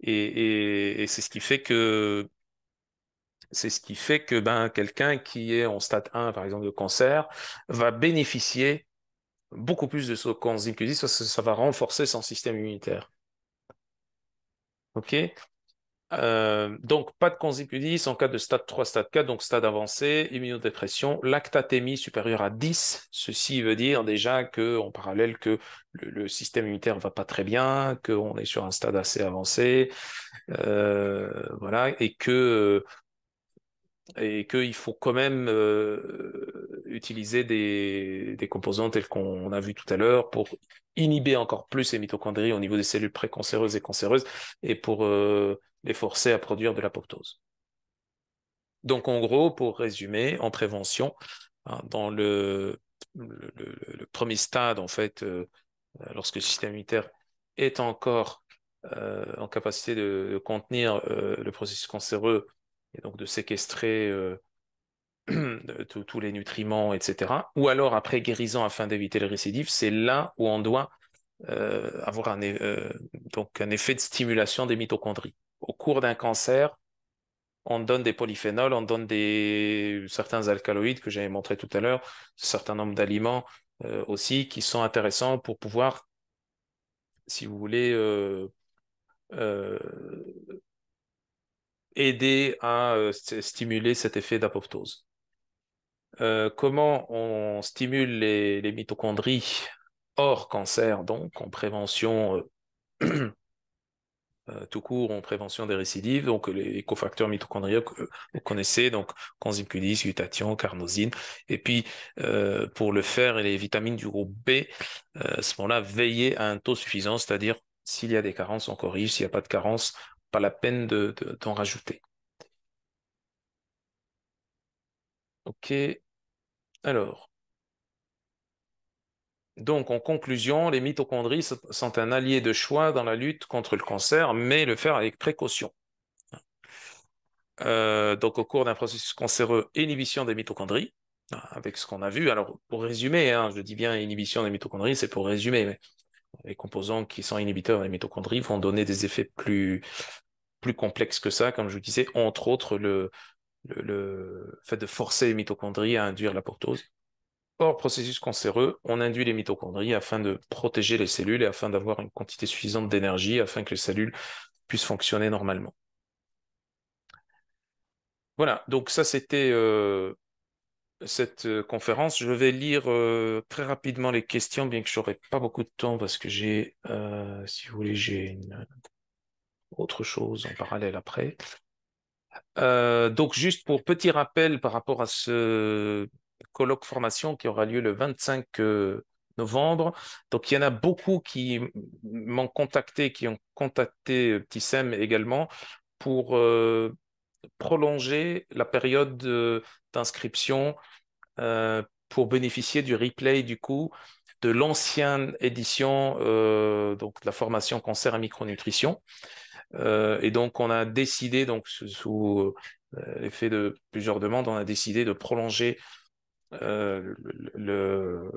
Et c'est ce qui fait que ben, quelqu'un qui est en stade 1, par exemple, de cancer, va bénéficier beaucoup plus de ce coenzyme Q10 parce que ça va renforcer son système immunitaire. OK? Donc, pas de coenzyme Q10 en cas de stade 3, stade 4, donc stade avancé, immunodépression, lactatémie supérieure à 10. Ceci veut dire déjà que, en parallèle, que le système immunitaire va pas très bien, qu'on est sur un stade assez avancé, voilà, et qu'il faut quand même utiliser des composants tels qu'on a vu tout à l'heure pour inhiber encore plus les mitochondries au niveau des cellules précancéreuses et cancéreuses et pour les forcer à produire de l'apoptose. Donc en gros, pour résumer, en prévention, hein, dans le premier stade, en fait, lorsque le système immunitaire est encore en capacité de contenir le processus cancéreux et donc de séquestrer tous les nutriments, etc. Ou alors après guérison afin d'éviter le récidive, c'est là où on doit avoir donc un effet de stimulation des mitochondries. Au cours d'un cancer, on donne des polyphénols, on donne certains alcaloïdes que j'avais montré tout à l'heure, un certain nombre d'aliments aussi qui sont intéressants pour pouvoir, si vous voulez, euh, aider à stimuler cet effet d'apoptose. Comment on stimule les mitochondries hors cancer, donc en prévention tout court, en prévention des récidives, donc les cofacteurs mitochondriaux que vous connaissez, donc coenzyme Q10, glutathion, carnosine, et puis pour le fer et les vitamines du groupe B, à ce moment-là, veiller à un taux suffisant, c'est-à-dire s'il y a des carences, on corrige, s'il n'y a pas de carences, pas la peine d'en rajouter. Ok, alors. Donc, en conclusion, les mitochondries sont un allié de choix dans la lutte contre le cancer, mais le faire avec précaution. Donc, au cours d'un processus cancéreux, inhibition des mitochondries, avec ce qu'on a vu. Alors, pour résumer, hein, je dis bien inhibition des mitochondries, c'est pour résumer, mais les composants qui sont inhibiteurs des mitochondries vont donner des effets plus complexes que ça, comme je vous disais, entre autres le fait de forcer les mitochondries à induire l'apoptose. Hors processus cancéreux, on induit les mitochondries afin de protéger les cellules et afin d'avoir une quantité suffisante d'énergie afin que les cellules puissent fonctionner normalement. Voilà, donc ça c'était cette conférence. Je vais lire très rapidement les questions, bien que je n'aurai pas beaucoup de temps parce que j'ai, si vous voulez, j'ai une autre chose en parallèle après. Donc, juste pour petit rappel par rapport à ce colloque formation qui aura lieu le 25 novembre. Donc, il y en a beaucoup qui m'ont contacté, qui ont contacté Tissem également pour prolonger la période d'inscription pour bénéficier du replay du coup de l'ancienne édition donc de la formation cancer et micronutrition. Et donc on a décidé donc sous l'effet de plusieurs demandes, on a décidé de prolonger euh, le,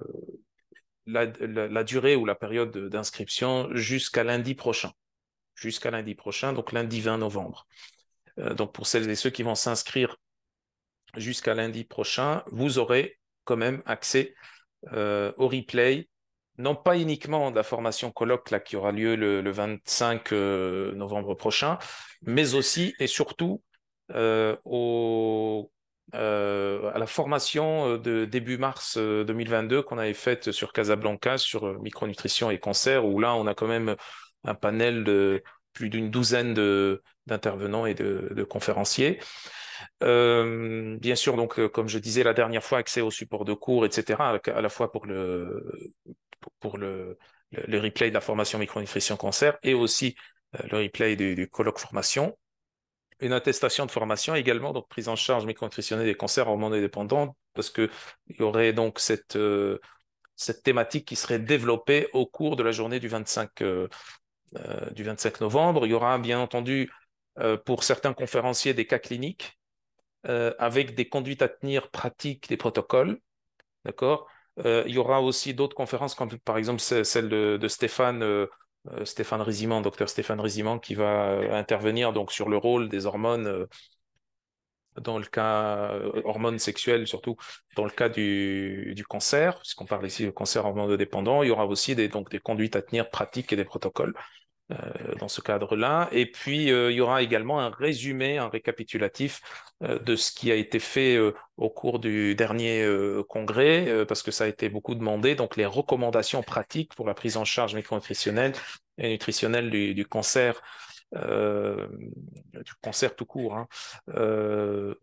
la durée ou la période d'inscription jusqu'à lundi prochain, donc lundi 20 novembre. Donc pour celles et ceux qui vont s'inscrire jusqu'à lundi prochain, vous aurez quand même accès au replay, non pas uniquement de la formation colloque là, qui aura lieu le 25 novembre prochain, mais aussi et surtout au, à la formation de début mars 2022 qu'on avait faite sur Casablanca, sur micronutrition et cancer, où là on a quand même un panel de plus d'une douzaine d'intervenants et de conférenciers. Bien sûr, donc, comme je disais la dernière fois, accès au support de cours, etc., à la fois pour le replay de la formation micronutrition cancer et aussi le replay du colloque formation. Une attestation de formation également, donc prise en charge micronutritionnelle des cancers hormonodépendants, parce que il y aurait donc cette thématique qui serait développée au cours de la journée du 25 novembre. Il y aura bien entendu pour certains conférenciers des cas cliniques avec des conduites à tenir pratiques des protocoles, d'accord? Il y aura aussi d'autres conférences, comme par exemple celle de Stéphane, Stéphane Rizimand, docteur Stéphane Rizimand, qui va intervenir donc sur le rôle des hormones dans le cas hormones sexuelles, surtout dans le cas du cancer, puisqu'on parle ici de cancer hormonodépendant. Il y aura aussi donc des conduites à tenir pratiques et des protocoles dans ce cadre-là. Et puis, il y aura également un résumé, un récapitulatif de ce qui a été fait au cours du dernier congrès, parce que ça a été beaucoup demandé. Donc, les recommandations pratiques pour la prise en charge micronutritionnelle et nutritionnelle du cancer tout court, hein, euh,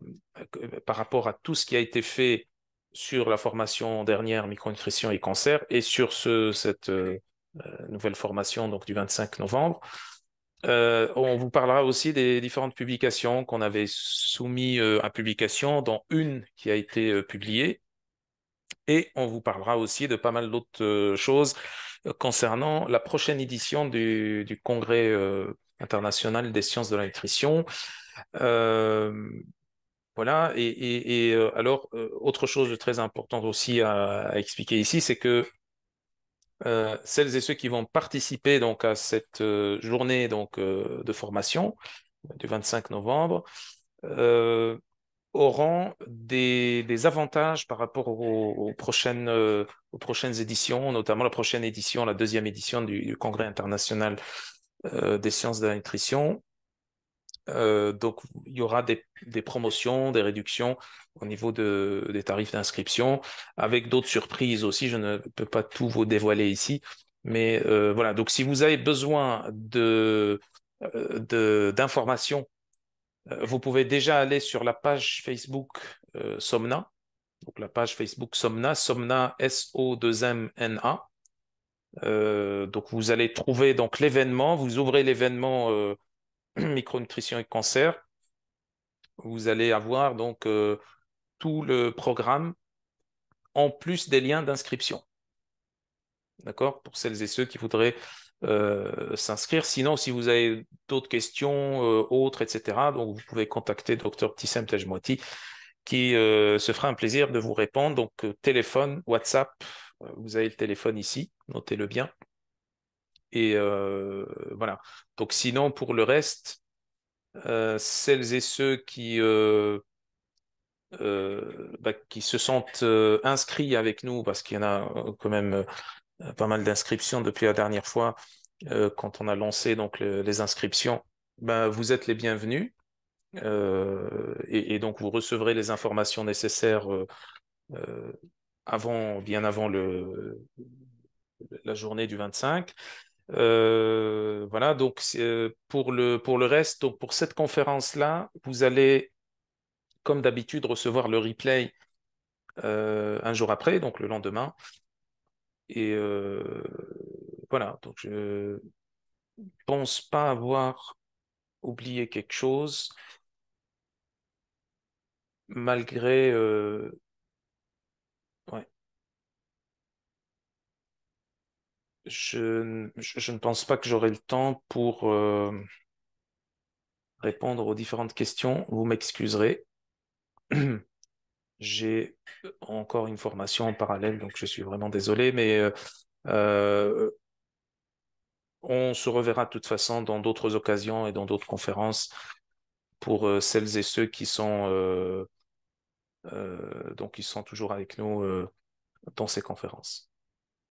par rapport à tout ce qui a été fait sur la formation dernière micronutrition et cancer et sur cette nouvelle formation donc du 25 novembre. On vous parlera aussi des différentes publications qu'on avait soumises à publication, dont une qui a été publiée. Et on vous parlera aussi de pas mal d'autres choses concernant la prochaine édition du Congrès international des sciences de la nutrition. Euh, voilà, alors, autre chose de très important aussi à expliquer ici, c'est que celles et ceux qui vont participer donc à cette journée donc de formation du 25 novembre euh, auront des avantages par rapport aux prochaines éditions, notamment la prochaine édition, la deuxième édition du Congrès international des sciences de la nutrition. Donc, il y aura des promotions, des réductions au niveau des tarifs d'inscription, avec d'autres surprises aussi. Je ne peux pas tout vous dévoiler ici, mais voilà. Donc, si vous avez besoin d'informations, vous pouvez déjà aller sur la page Facebook Somna, donc la page Facebook Somna, Somna SO2MNA. Donc, vous allez trouver donc l'événement. Vous ouvrez l'événement micronutrition et cancer. Vous allez avoir donc tout le programme en plus des liens d'inscription. D'accord? Pour celles et ceux qui voudraient s'inscrire. Sinon, si vous avez d'autres questions autres, etc., donc vous pouvez contacter Dr Tissem Tejmouati qui se fera un plaisir de vous répondre. Donc, téléphone, WhatsApp, vous avez le téléphone ici, notez-le bien. Et voilà. Donc, sinon, pour le reste, celles et ceux qui se sentent inscrits avec nous, parce qu'il y en a quand même pas mal d'inscriptions depuis la dernière fois, quand on a lancé donc les inscriptions, ben, vous êtes les bienvenus et donc vous recevrez les informations nécessaires euh, bien avant la journée du 25. Voilà, donc pour le reste, donc pour cette conférence-là, vous allez, comme d'habitude, recevoir le replay un jour après, donc le lendemain. Et voilà, donc je pense pas avoir oublié quelque chose, malgré... ouais, je ne pense pas que j'aurai le temps pour répondre aux différentes questions. Vous m'excuserez. J'ai encore une formation en parallèle, donc je suis vraiment désolé, mais euh, on se reverra de toute façon dans d'autres occasions et dans d'autres conférences pour celles et ceux qui sont donc qui sont toujours avec nous dans ces conférences.